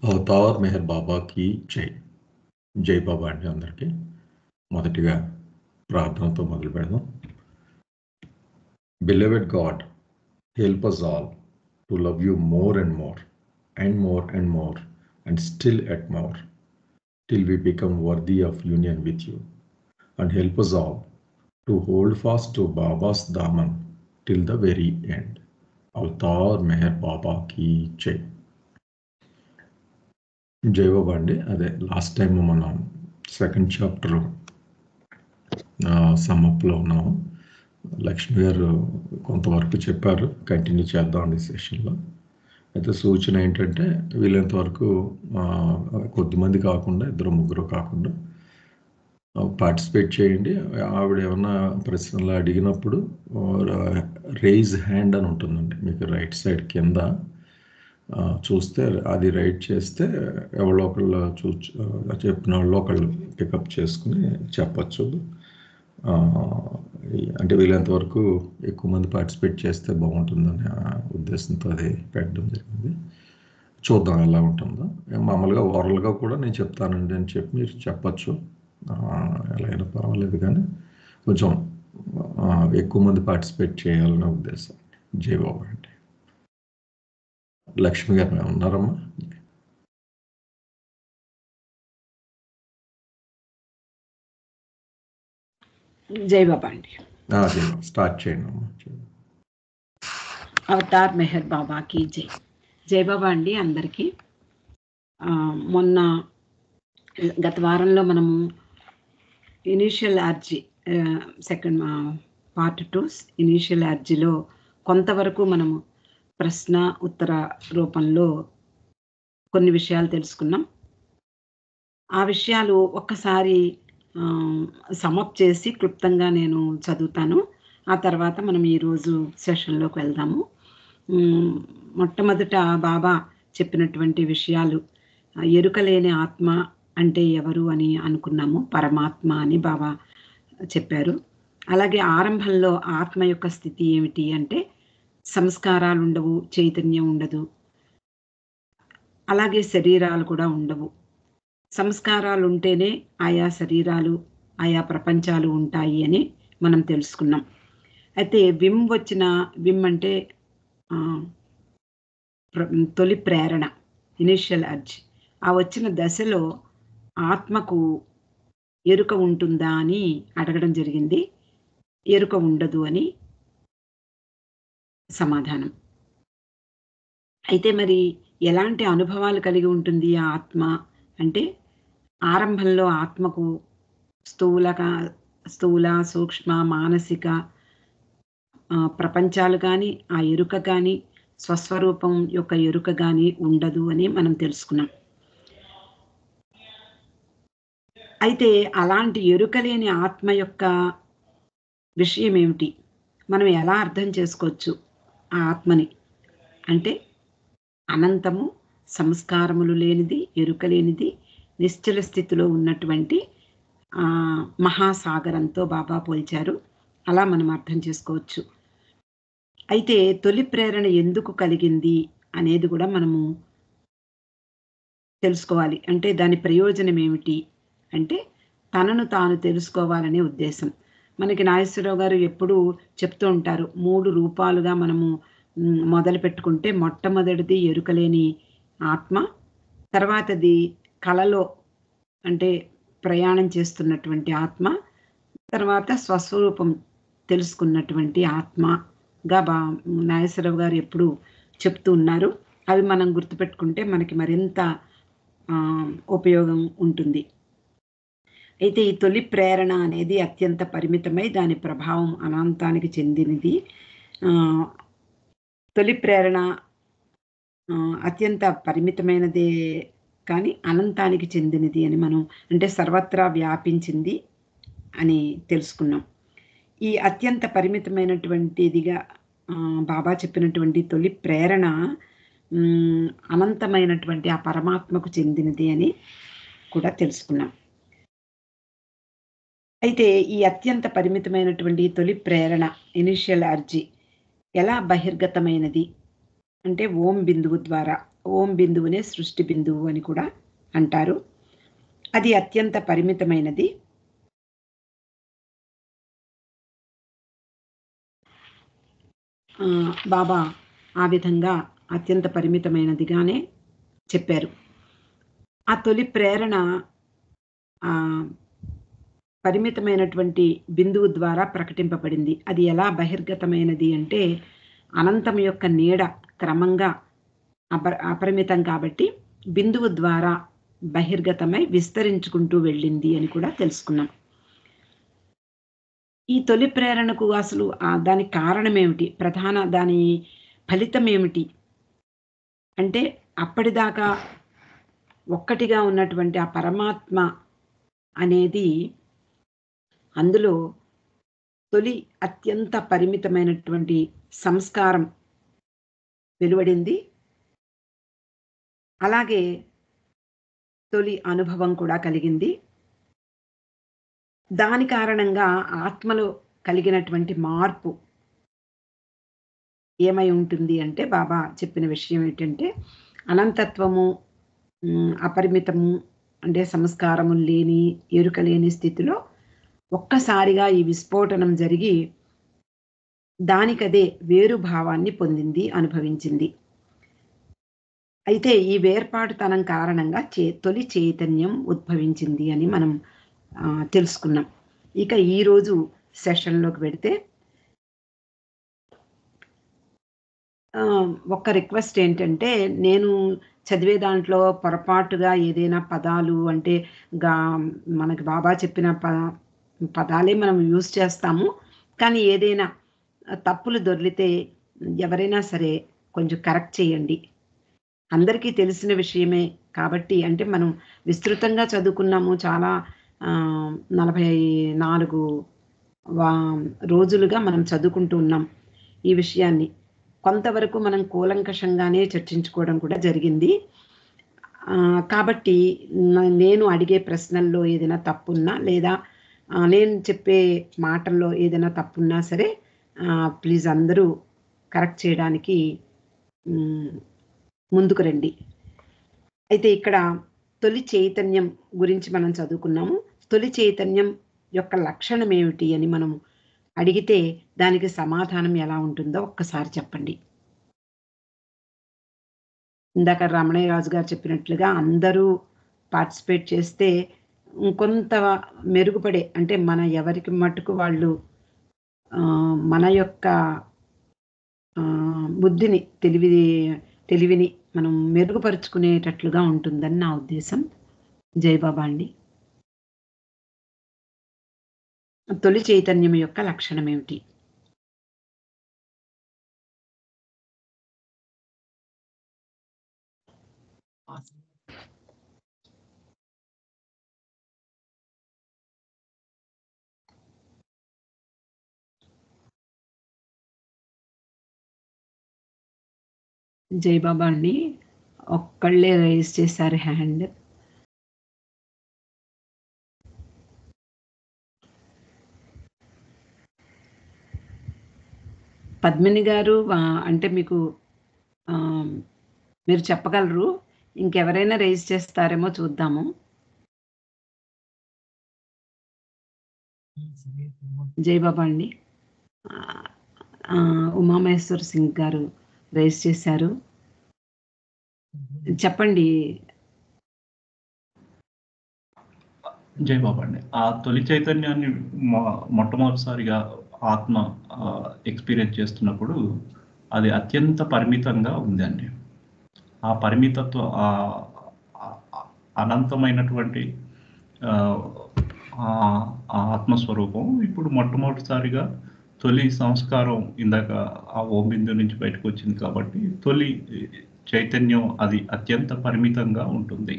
Avatar Meher బాబాకి జై. జై బాబా అండి అందరికీ. మొదటిగా ప్రార్థనతో మొదలు పెడదాం. Beloved God, help us all to love you more and more, and more and more, and still at more, till we become worthy of union with you. And help us all to hold fast to Baba's Daman till the very end. Avatar Meher Baba కి జై. జై బాబా అండి. అదే last time మనం second chapter సమ్మప్లో ఉన్నాము. లక్ష్మి గారు కొంతవరకు చెప్పారు, కంటిన్యూ చేద్దామండి సెషన్లో. అయితే సూచన ఏంటంటే వీలైనంత వరకు కొద్దిమంది కాకుండా, ఇద్దరు ముగ్గురు కాకుండా పార్టిసిపేట్ చేయండి. ఆవిడ ఏమన్నా ప్రశ్నలు అడిగినప్పుడు రేజ్ హ్యాండ్ అని ఉంటుందండి మీకు రైట్ సైడ్ కింద చూస్తే, అది రైట్ చేస్తే ఎవరో ఒకళ్ళు చెప్పిన వాళ్ళు ఒకళ్ళు పికప్ చేసుకుని చెప్పచ్చు. అంటే వీలైనంత వరకు ఎక్కువ మంది పార్టిసిపేట్ చేస్తే బాగుంటుందనే ఉద్దేశంతో అది పెట్టడం జరిగింది. చూద్దాం ఎలా ఉంటుందో. మామూలుగా ఓరల్గా కూడా నేను చెప్తానండి అని చెప్పి మీరు చెప్పచ్చు, ఎలా అయినా పర్వాలేదు, కానీ కొంచెం ఎక్కువ మంది పార్టిసిపేట్ చేయాలనే ఉద్దేశం. జై బాబా అండి. లక్ష్మి గారు ఉన్నారమ్మా? జై బాబా అండి. స్టార్ట్ చేయండి అమ్మా. అవతార్ మెహర్ బాబాకి జై. జై బాబా అండి అందరికీ. మొన్న గత వారంలో మనము initial urge second part 2 initial ఆర్జీలో కొంతవరకు మనము ప్రశ్న ఉత్తర రూపంలో కొన్ని విషయాలు తెలుసుకున్నాం. ఆ విషయాలు ఒక్కసారి సమప్ చేసి క్లుప్తంగా నేను చదువుతాను. ఆ తర్వాత మనం ఈరోజు సెషన్లోకి వెళ్దాము. మొట్టమొదట బాబా చెప్పినటువంటి విషయాలు, ఎరుకలేని ఆత్మ అంటే ఎవరు అని అనుకున్నాము. పరమాత్మ అని బాబా చెప్పారు. అలాగే ఆరంభంలో ఆత్మ యొక్క స్థితి ఏమిటి అంటే సంస్కారాలు ఉండవు, చైతన్యం ఉండదు, అలాగే శరీరాలు కూడా ఉండవు. సంస్కారాలు ఉంటేనే ఆయా శరీరాలు, ఆయా ప్రపంచాలు ఉంటాయి అని మనం తెలుసుకున్నాం. అయితే విమ్ అంటే తొలి ప్రేరణ, ఇనిషియల్ అర్జ్. ఆ వచ్చిన దశలో ఆత్మకు ఎరుక ఉంటుందా అని అడగడం జరిగింది. ఎరుక ఉండదు అని సమాధానం. అయితే మరి ఎలాంటి అనుభవాలు కలిగి ఉంటుంది ఆ ఆత్మ అంటే, ఆరంభంలో ఆత్మకు స్థూల, సూక్ష్మ, మానసిక ప్రపంచాలు కానీ, ఆ ఎరుక కానీ, స్వస్వరూపం యొక్క ఎరుక కానీ ఉండదు అని మనం తెలుసుకున్నాం. అయితే అలాంటి ఎరుక లేని ఆత్మ యొక్క విషయం ఏమిటి, మనం ఎలా అర్థం చేసుకోవచ్చు ఆ ఆత్మని అంటే, అనంతము, సంస్కారములు లేనిది, ఎరుక లేనిది, నిశ్చల స్థితిలో ఉన్నటువంటి మహాసాగరంతో బాబా పోల్చారు. అలా మనం అర్థం చేసుకోవచ్చు. అయితే తొలి ప్రేరణ ఎందుకు కలిగింది అనేది కూడా మనము తెలుసుకోవాలి. అంటే దాని ప్రయోజనం ఏమిటి అంటే, తనను తాను తెలుసుకోవాలనే ఉద్దేశం. మనకి నాగేశ్వరరావు గారు ఎప్పుడూ చెప్తూ ఉంటారు, 3 రూపాలుగా మనము మొదలు పెట్టుకుంటే, మొట్టమొదటిది ఎరుకలేని ఆత్మ, తర్వాతది కలలో అంటే ప్రయాణం చేస్తున్నటువంటి ఆత్మ, తర్వాత స్వస్వరూపం తెలుసుకున్నటువంటి ఆత్మగా నాగేశ్వరరావు గారు ఎప్పుడు చెప్తూ ఉన్నారు. అవి మనం గుర్తుపెట్టుకుంటే మనకి మరింత ఉపయోగం ఉంటుంది. అయితే ఈ తొలి ప్రేరణ అనేది అత్యంత పరిమితమై దాని ప్రభావం అనంతానికి చెందినది. తొలి ప్రేరణ అత్యంత పరిమితమైనదే కానీ అనంతానికి చెందినది అని మనం అంటే సర్వత్రా వ్యాపించింది అని తెలుసుకున్నాం. ఈ అత్యంత పరిమితమైనటువంటిదిగా బాబా చెప్పినటువంటి తొలి ప్రేరణ అనంతమైనటువంటి ఆ పరమాత్మకు చెందినది అని కూడా తెలుసుకున్నాం. అయితే ఈ అత్యంత పరిమితమైనటువంటి తొలి ప్రేరణ, ఇనిషియల్ అర్జీ ఎలా బహిర్గతమైనది అంటే ఓం బిందువు ద్వారా ఓం బిందువునే సృష్టి బిందువు అని కూడా అంటారు. అది అత్యంత పరిమితమైనది. బాబా ఆ విధంగా అత్యంత పరిమితమైనదిగానే చెప్పారు. ఆ తొలి ప్రేరణ పరిమితమైనటువంటి బిందువు ద్వారా ప్రకటింపబడింది. అది ఎలా బహిర్గతమైనది అంటే, అనంతం యొక్క నీడ క్రమంగా అపరిమితం కాబట్టి బిందువు ద్వారా బహిర్గతమై విస్తరించుకుంటూ వెళ్ళింది అని కూడా తెలుసుకున్నాం. ఈ తొలి ప్రేరణకు అసలు దానికి కారణమేమిటి? దాని ఫలితం ఏమిటి? అంటే అప్పటిదాకా ఒక్కటిగా ఉన్నటువంటి ఆ పరమాత్మ అనేది అందులో తొలి అత్యంత పరిమితమైనటువంటి సంస్కారం వెలువడింది. అలాగే తొలి అనుభవం కూడా కలిగింది. దాని కారణంగా ఆత్మలో కలిగినటువంటి మార్పు ఏమై ఉంటుంది అంటే, బాబా చెప్పిన విషయం ఏంటంటే, అనంతత్వము, అపరిమితము అంటే సంస్కారము లేని, ఎరుక లేని స్థితిలో ఒక్కసారిగా ఈ విస్ఫోటనం జరిగి దానికదే వేరు భావాన్ని పొందింది, అనుభవించింది. అయితే ఈ వేర్పాటుతనం కారణంగా తొలి చైతన్యం ఉద్భవించింది అని మనం తెలుసుకున్నాం. ఇక ఈరోజు సెషన్లోకి వెడితే, ఒక్క రిక్వెస్ట్ ఏంటంటే, నేను చదివే దాంట్లో పొరపాటుగా ఏదైనా పదాలు అంటే మనకి బాబా చెప్పిన పదాలే మనం యూజ్ చేస్తాము. కానీ ఏదైనా తప్పులు దొర్లితే ఎవరైనా సరే కొంచెం కరెక్ట్ చేయండి. అందరికీ తెలిసిన విషయమే కాబట్టి, అంటే మనం విస్తృతంగా చదువుకున్నాము. చాలా 44 రోజులుగా మనం చదువుకుంటూ ఉన్నాం ఈ విషయాన్ని. కొంతవరకు మనం కూలంకషంగానే చర్చించుకోవడం కూడా జరిగింది. కాబట్టి నేను అడిగే ప్రశ్నల్లో ఏదైనా తప్పున్నా, లేదా నేను చెప్పే మాటల్లో ఏదైనా తప్పున్నా సరే ప్లీజ్ అందరూ కరెక్ట్ చేయడానికి ముందుకు రండి. అయితే ఇక్కడ తొలి చైతన్యం గురించి మనం చదువుకున్నాము. తొలి చైతన్యం యొక్క లక్షణం ఏమిటి అని మనం అడిగితే దానికి సమాధానం ఎలా ఉంటుందో ఒక్కసారి చెప్పండి. ఇందాక రమణయ్య రాజు గారు చెప్పినట్లుగా అందరూ పార్టిసిపేట్ చేస్తే ఇంకొంత మెరుగుపడే, అంటే మన ఎవరికి మట్టుకు వాళ్ళు మన యొక్క బుద్ధిని, తెలివిని మనం మెరుగుపరుచుకునేటట్లుగా ఉంటుందని నా ఉద్దేశం. జై బాబా అండి. తొలి చైతన్యం యొక్క లక్షణం ఏమిటి? జై బాబా అండి. ఒక్కళ్ళే రైజ్ చేశారు హ్యాండ్. పద్మిని గారు అంటే మీకు మీరు చెప్పగలరు. ఇంకెవరైనా రైజ్ చేస్తారేమో చూద్దాము. జై బాబా అండి. ఉమామహేశ్వర్ సింగ్ గారు రైజ్ చేశారు. చెప్పండి. జై బాబా అండి. ఆ తొలి చైతన్యాన్ని మొట్టమొదటిసారిగా ఆత్మ ఎక్స్పీరియన్స్ చేస్తున్నప్పుడు అది అత్యంత పరిమితంగా ఉందండి. ఆ పరిమితత్వం, అనంతమైనటువంటి ఆత్మస్వరూపం ఇప్పుడు మొట్టమొదటిసారిగా తొలి సంస్కారం ఇందాక ఆ ఓం బిందు నుంచి బయటకు వచ్చింది కాబట్టి తొలి చైతన్యం అది అత్యంత పరిమితంగా ఉంటుంది.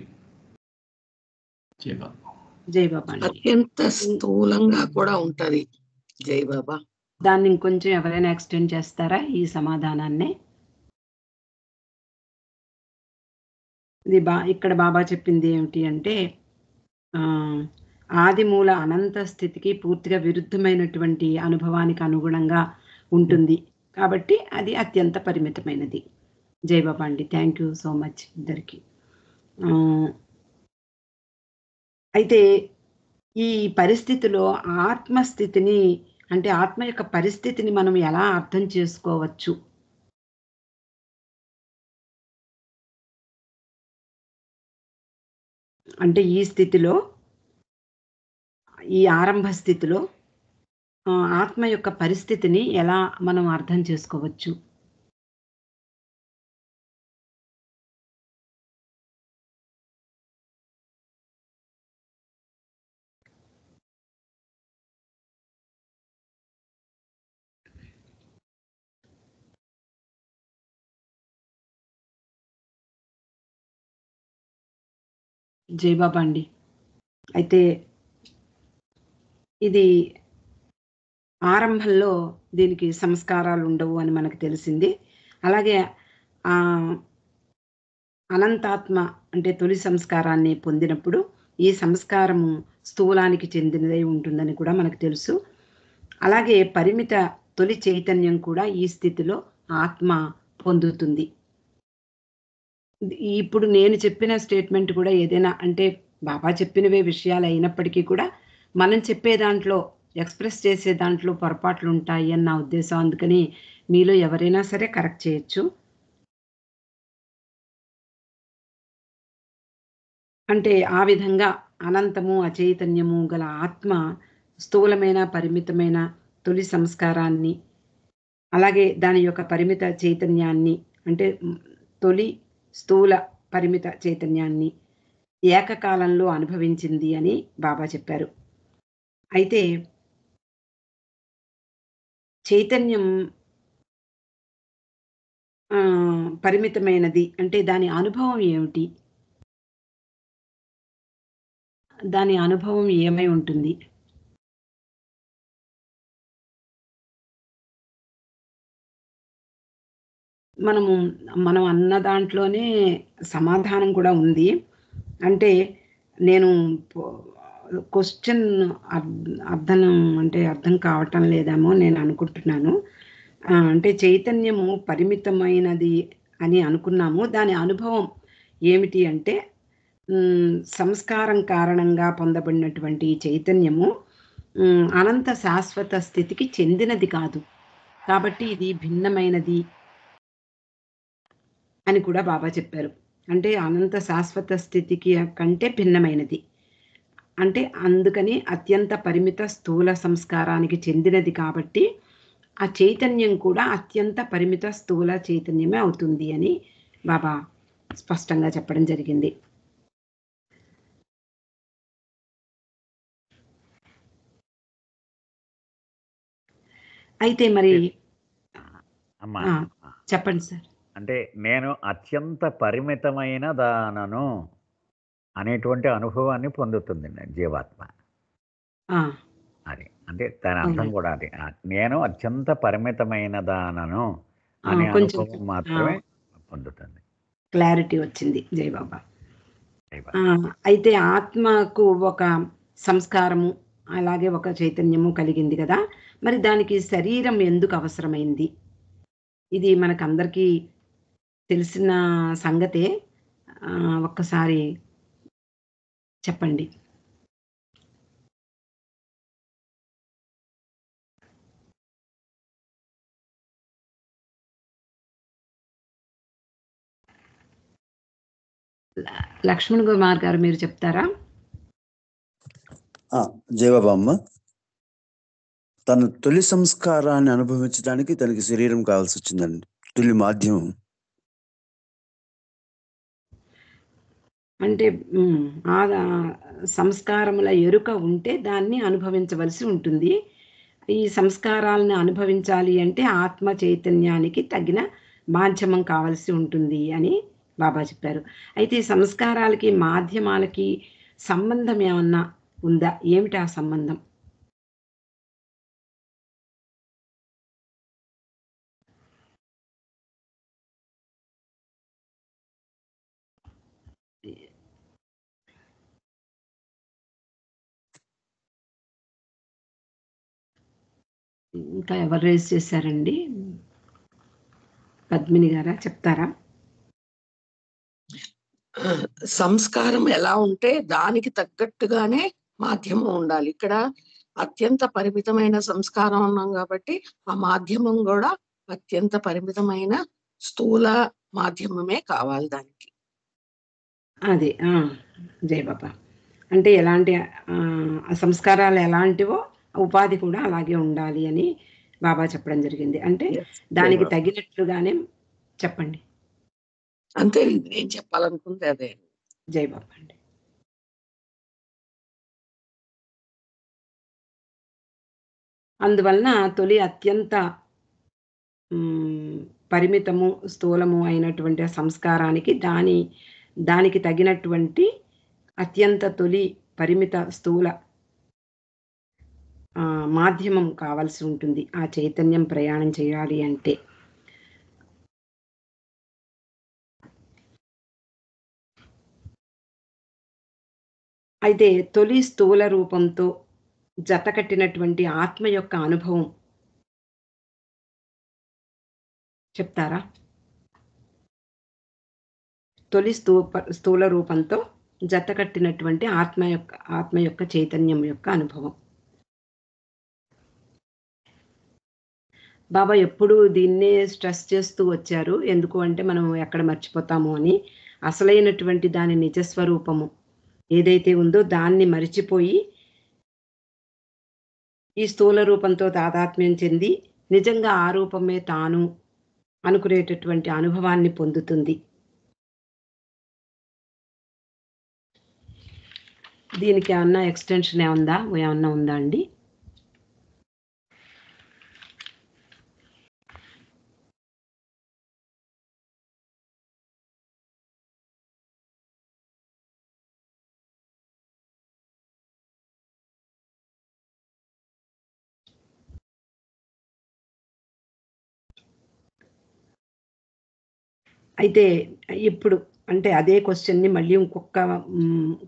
జై బాబా. జై బాబా అండి. అత్యంత స్థూలంగా కూడా ఉంటది. జై బాబా. దాన్ని ఇంకొంచెం ఎవరైనా ఎక్స్టెండ్ చేస్తారా ఈ సమాధానాన్ని? ఇది ఇక్కడ బాబా చెప్పింది ఏమిటి అంటే, ఆదిమూల అనంత స్థితికి పూర్తిగా విరుద్ధమైనటువంటి అనుభవానికి అనుగుణంగా ఉంటుంది కాబట్టి అది అత్యంత పరిమితమైనది. జై బాబా అండి. థ్యాంక్ యూ సో మచ్ ఇద్దరికి. అయితే ఈ పరిస్థితిలో ఆత్మస్థితిని అంటే ఆత్మ యొక్క పరిస్థితిని మనం ఎలా అర్థం చేసుకోవచ్చు? అంటే ఈ స్థితిలో, ఈ ఆరంభ స్థితిలో ఆత్మ యొక్క పరిస్థితిని ఎలా మనం అర్థం చేసుకోవచ్చు? జై బాబా అండి. అయితే ఇది ఆరంభంలో దీనికి సంస్కారాలు ఉండవు అని మనకు తెలిసింది. అలాగే అనంతాత్మ అంటే తొలి సంస్కారాన్ని పొందినప్పుడు ఈ సంస్కారము స్థూలానికి చెందినదై ఉంటుందని కూడా మనకు తెలుసు. అలాగే పరిమిత తొలి చైతన్యం కూడా ఈ స్థితిలో ఆత్మ పొందుతుంది. ఇప్పుడు నేను చెప్పిన స్టేట్మెంట్ కూడా ఏదైనా అంటే బాబా చెప్పినవే విషయాలు అయినప్పటికీ కూడా మనం చెప్పే దాంట్లో ఎక్స్‌ప్రెస్ చేసే దాంట్లో పొరపాట్లు ఉంటాయి అని నా ఉద్దేశం. అందుకని మీలో ఎవరైనా సరే కరెక్ట్ చేయొచ్చు. అంటే ఆ విధంగా అనంతము, అచైతన్యము గల ఆత్మ స్థూలమైన, పరిమితమైన తొలి సంస్కారాన్ని, అలాగే దాని యొక్క పరిమిత చైతన్యాన్ని అంటే తొలి స్థూల పరిమిత చైతన్యాన్ని ఏకకాలంలో అనుభవించింది అని బాబా చెప్పారు. అయితే చైతన్యం పరిమితమైనది అంటే దాని అనుభవం ఏమిటి? దాని అనుభవం ఏమై ఉంటుంది? మనం అన్న దాంట్లోనే సమాధానం కూడా ఉంది. అంటే నేను క్వెషన్ అర్థం కావటం లేదేమో నేను అనుకుంటున్నాను. అంటే చైతన్యము పరిమితమైనది అని అనుకున్నాము. దాని అనుభవం ఏమిటి అంటే సంస్కారం కారణంగా పొందబడినటువంటి చైతన్యము అనంత శాశ్వత స్థితికి చెందినది కాదు. కాబట్టి ఇది భిన్నమైనది అని కూడా బాబా చెప్పారు. అంటే అనంత శాశ్వత స్థితికి కంటే భిన్నమైనది. అంటే అందుకని అత్యంత పరిమిత స్థూల సంస్కారానికి చెందినది కాబట్టి ఆ చైతన్యం కూడా అత్యంత పరిమిత స్థూల చైతన్యమే అవుతుంది అని బాబా స్పష్టంగా చెప్పడం జరిగింది. అయితే మరి అమ్మా చెప్పండి సార్. అంటే నేను అత్యంత పరిమితమైన దానను అనేటువంటి అనుభవాన్ని పొందుతుంది జీవాత్మ. అది అంటే దాని అర్థం కూడా అది. నేను అత్యంత పరిమితమైన దానను అనే అనుభవం మాత్రమే పొందుతుంది. క్లారిటీ వచ్చింది. జై బాబా. అయితే ఆత్మకు ఒక సంస్కారము అలాగే ఒక చైతన్యము కలిగింది కదా, మరి దానికి శరీరం ఎందుకు అవసరమైంది? ఇది మనకందరికీ తెలిసిన సంగతే. ఒక్కసారి చెప్పండి. లక్ష్మణ్ కుమార్ గారు మీరు చెప్తారా? జయబాబా అమ్మ, తన తొలి సంస్కారాన్ని అనుభవించడానికి తనకి శరీరం కావాల్సి వచ్చిందండి. తొలి మాధ్యమం అంటే ఆ సంస్కారముల ఎరుక ఉంటే దాన్ని అనుభవించవలసి ఉంటుంది. ఈ సంస్కారాలను అనుభవించాలి అంటే ఆత్మ చైతన్యానికి తగిన మాధ్యమం కావలసి ఉంటుంది అని బాబా చెప్పారు. అయితే ఈ సంస్కారాలకి మాధ్యమాలకి సంబంధం ఏమన్నా ఉందా? ఏమిటి ఆ సంబంధం? ఇంకా ఎవరు రేజ్ చేశారండి? పద్మిని గారా చెప్తారా? సంస్కారం ఎలా ఉంటే దానికి తగ్గట్టుగానే మాధ్యమం ఉండాలి. ఇక్కడ అత్యంత పరిమితమైన సంస్కారం ఉన్నాం కాబట్టి ఆ మాధ్యమం కూడా అత్యంత పరిమితమైన స్థూల మాధ్యమమే కావాలి దానికి. అది జై బాబా. అంటే ఎలాంటి సంస్కారాలు ఎలాంటివో ఉపాధి కూడా అలాగే ఉండాలి అని బాబా చెప్పడం జరిగింది. అంటే దానికి తగినట్లుగానే చెప్పండి. అంతే నేను చెప్పాలనుకుంటే అదే. జై బాబా అండి. అందువలన తొలి అత్యంత పరిమితము స్థూలము అయినటువంటి సంస్కారానికి దానికి తగినటువంటి అత్యంత తొలి పరిమిత స్థూల మాధ్యమం కావాల్సి ఉంటుంది ఆ చైతన్యం ప్రయాణం చేయాలి అంటే. అయితే తొలి స్థూల రూపంతో జతకట్టినటువంటి ఆత్మ యొక్క అనుభవం చెప్తారా? తొలి స్థూల రూపంతో జతకట్టినటువంటి ఆత్మ యొక్క చైతన్యం యొక్క అనుభవం. బాబా ఎప్పుడు దీన్నే స్ట్రెస్ చేస్తూ వచ్చారు. ఎందుకు అంటే మనం ఎక్కడ మర్చిపోతాము అని. అసలైనటువంటి దాని నిజస్వరూపము ఏదైతే ఉందో దాన్ని మరిచిపోయి ఈ స్థూల రూపంతో తాదాత్మ్యం చెంది నిజంగా ఆ రూపమే తాను అనుకునేటటువంటి అనుభవాన్ని పొందుతుంది. దీనికి ఏమన్నా ఎక్స్టెన్షన్ ఏమన్నా ఉందా అండి? అయితే ఇప్పుడు అంటే అదే క్వశ్చన్ని మళ్ళీ ఇంకొక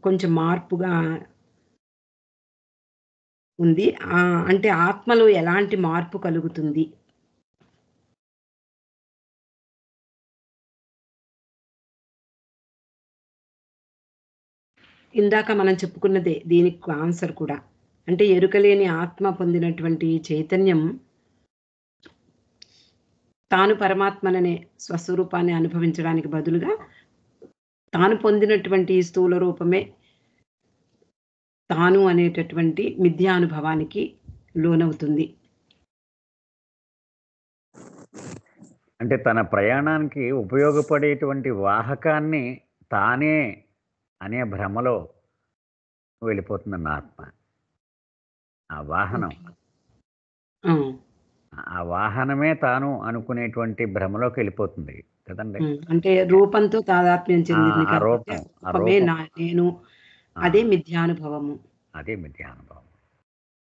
కొంచెం మార్పుగా ఉంది. అంటే ఆత్మలో ఎలాంటి మార్పు కలుగుతుంది? ఇందాక మనం చెప్పుకున్నదే దీనికి ఆన్సర్ కూడా. అంటే ఎరుకలేని ఆత్మ పొందినటువంటి చైతన్యం తాను పరమాత్మననే స్వస్వరూపాన్ని అనుభవించడానికి బదులుగా తాను పొందినటువంటి స్థూల రూపమే తాను అనేటటువంటి మిథ్యానుభవానికి లోనవుతుంది. అంటే తన ప్రయాణానికి ఉపయోగపడేటువంటి వాహకాన్ని తానే అనే భ్రమలో వెళ్ళిపోతుందన్న ఆత్మ. ఆ వాహనం ఆ వాహనమే తాను అనుకునేటువంటి భ్రమలోకి వెళ్ళిపోతుంది కదండి. అంటే రూపంతో తాదాత్మ్యం చెందింది కాబట్టి నేను అదే మిథ్యానుభవము. అదే మిథ్యానుభవం.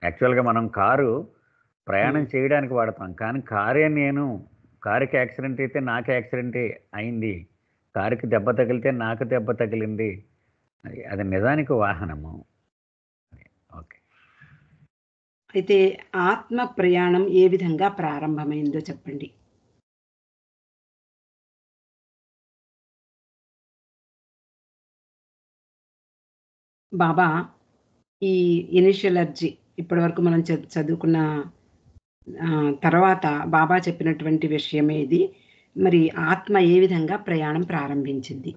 యాక్చువల్గా మనం కారు ప్రయాణం చేయడానికి వాడతాం, కానీ కారే నేను. కారుకి యాక్సిడెంట్ అయితే నాకు యాక్సిడెంటే అయింది, కారుకి దెబ్బ తగిలితే నాకు దెబ్బ తగిలింది. అది నిజానికి వాహనము. ఓకే. అయితే ఆత్మ ప్రయాణం ఏ విధంగా ప్రారంభమైందో చెప్పండి. బాబా ఈ ఇనిషియల్ ఎనర్జీ ఇప్పటి వరకు మనం చదువుకున్న తర్వాత బాబా చెప్పినటువంటి విషయమే ఇది. మరి ఆత్మ ఏ విధంగా ప్రయాణం ప్రారంభించింది?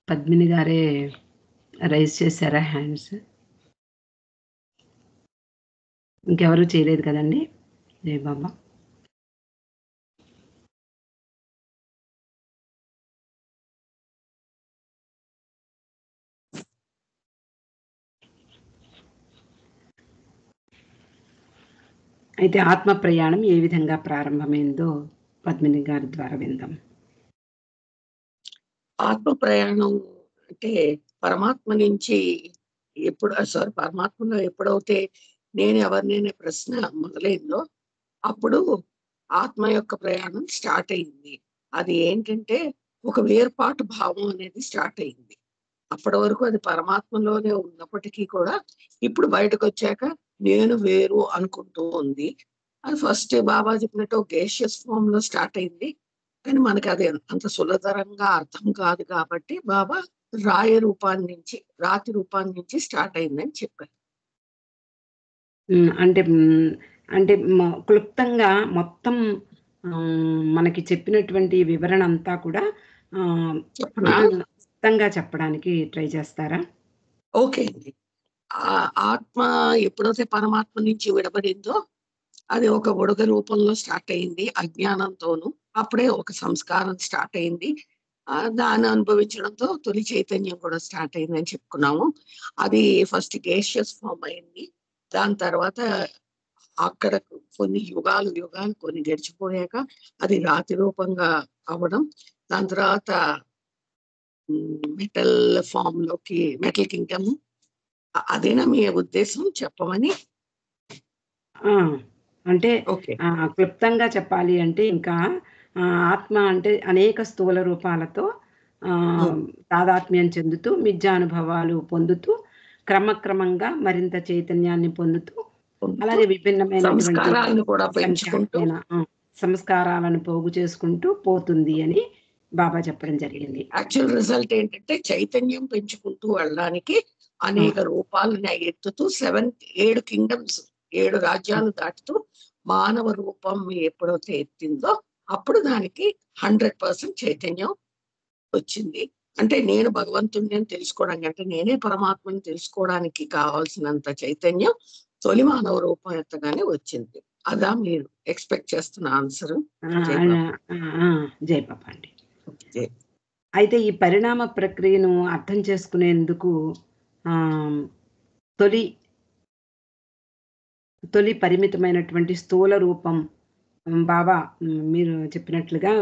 పద్మిని గారే రైజ్ చేశారా హ్యాండ్స్? ఇంకెవరు చేయలేదు కదండి. జై బాబా. అయితే ఆత్మ ప్రయాణం ఏ విధంగా ప్రారంభమైందో పద్మిని గారి ద్వారా విందాం. ఆత్మ ప్రయాణం అంటే పరమాత్మ నుంచి పరమాత్మలో ఎప్పుడైతే నేను ఎవరినైనా ప్రశ్న మొదలైందో అప్పుడు ఆత్మ యొక్క ప్రయాణం స్టార్ట్ అయింది. అది ఏంటంటే ఒక వేర్పాటు భావం అనేది స్టార్ట్ అయింది. అప్పటి వరకు అది పరమాత్మలోనే ఉన్నప్పటికీ కూడా ఇప్పుడు బయటకు వచ్చాక నేను వేరు అనుకుంటూ ఉంది. అది ఫస్ట్ బాబా చెప్పినట్టు గేషియస్ ఫామ్ లో స్టార్ట్ అయింది, కానీ మనకి అది అంత సులభతరంగా అర్థం కాదు కాబట్టి బాబా రాతి రూపాన్ని నుంచి స్టార్ట్ అయిందని చెప్పారు. అంటే అంటే క్లుప్తంగా మొత్తం మనకి చెప్పినటువంటి వివరణ అంతా కూడా క్లుప్తంగా చెప్పడానికి ట్రై చేస్తారా? ఓకే అండి. ఆత్మ ఎప్పుడైతే పరమాత్మ నుంచి విడబడిందో అది ఒక బుడగ రూపంలో స్టార్ట్ అయింది అజ్ఞానంతోను. అప్పుడే ఒక సంస్కారం స్టార్ట్ అయింది. దాన్ని అనుభవించడంతో తొలి చైతన్యం కూడా స్టార్ట్ అయింది అని చెప్పుకున్నాము. అది ఫస్ట్ గేషియస్ ఫామ్ అయింది. దాని తర్వాత అక్కడ కొన్ని యుగాలు కొన్ని గడిచిపోయాక అది రాతి రూపంగా అవ్వడం, దాని తర్వాత మెటల్ ఫామ్ లోకి మెటల్ కింగ్డమ్. అదేనా మీ ఉద్దేశం చెప్పమని? అంటే క్లుప్తంగా చెప్పాలి అంటే ఇంకా ఆత్మ అంటే అనేక స్థూల రూపాలతో తాదాత్మ్యం చెందుతూ మిథ్యానుభవాలు పొందుతూ క్రమక్రమంగా మరింత చైతన్యాన్ని పొందుతూ అలాగే విభిన్నమైనటువంటి సంస్కారాలను పోగు చేసుకుంటూ పోతుంది అని బాబా చెప్పడం జరిగింది. యాక్చువల్ రిజల్ట్ ఏంటంటే చైతన్యం పెంచుకుంటూ వెళ్ళడానికి అనేక రూపాలను ఎత్తుతూ 7 కింగ్డమ్స్ 7 రాజ్యాలు దాటుతూ మానవ రూపం ఎప్పుడైతే ఎత్తిందో అప్పుడు దానికి 100% చైతన్యం వచ్చింది. అంటే నేను భగవంతుడిని తెలుసుకోవడానికి, అంటే నేనే పరమాత్మని తెలుసుకోవడానికి కావాల్సినంత చైతన్యం తొలి మానవ రూపం ఎత్తగానే వచ్చింది. అదా మీరు ఎక్స్పెక్ట్ చేస్తున్న ఆన్సర్? జై బాబా అండి. అయితే ఈ పరిణామ ప్రక్రియను అర్థం చేసుకునేందుకు తొలి పరిమితమైనటువంటి స్థూల రూపం బాబా మీరు చెప్పినట్లుగా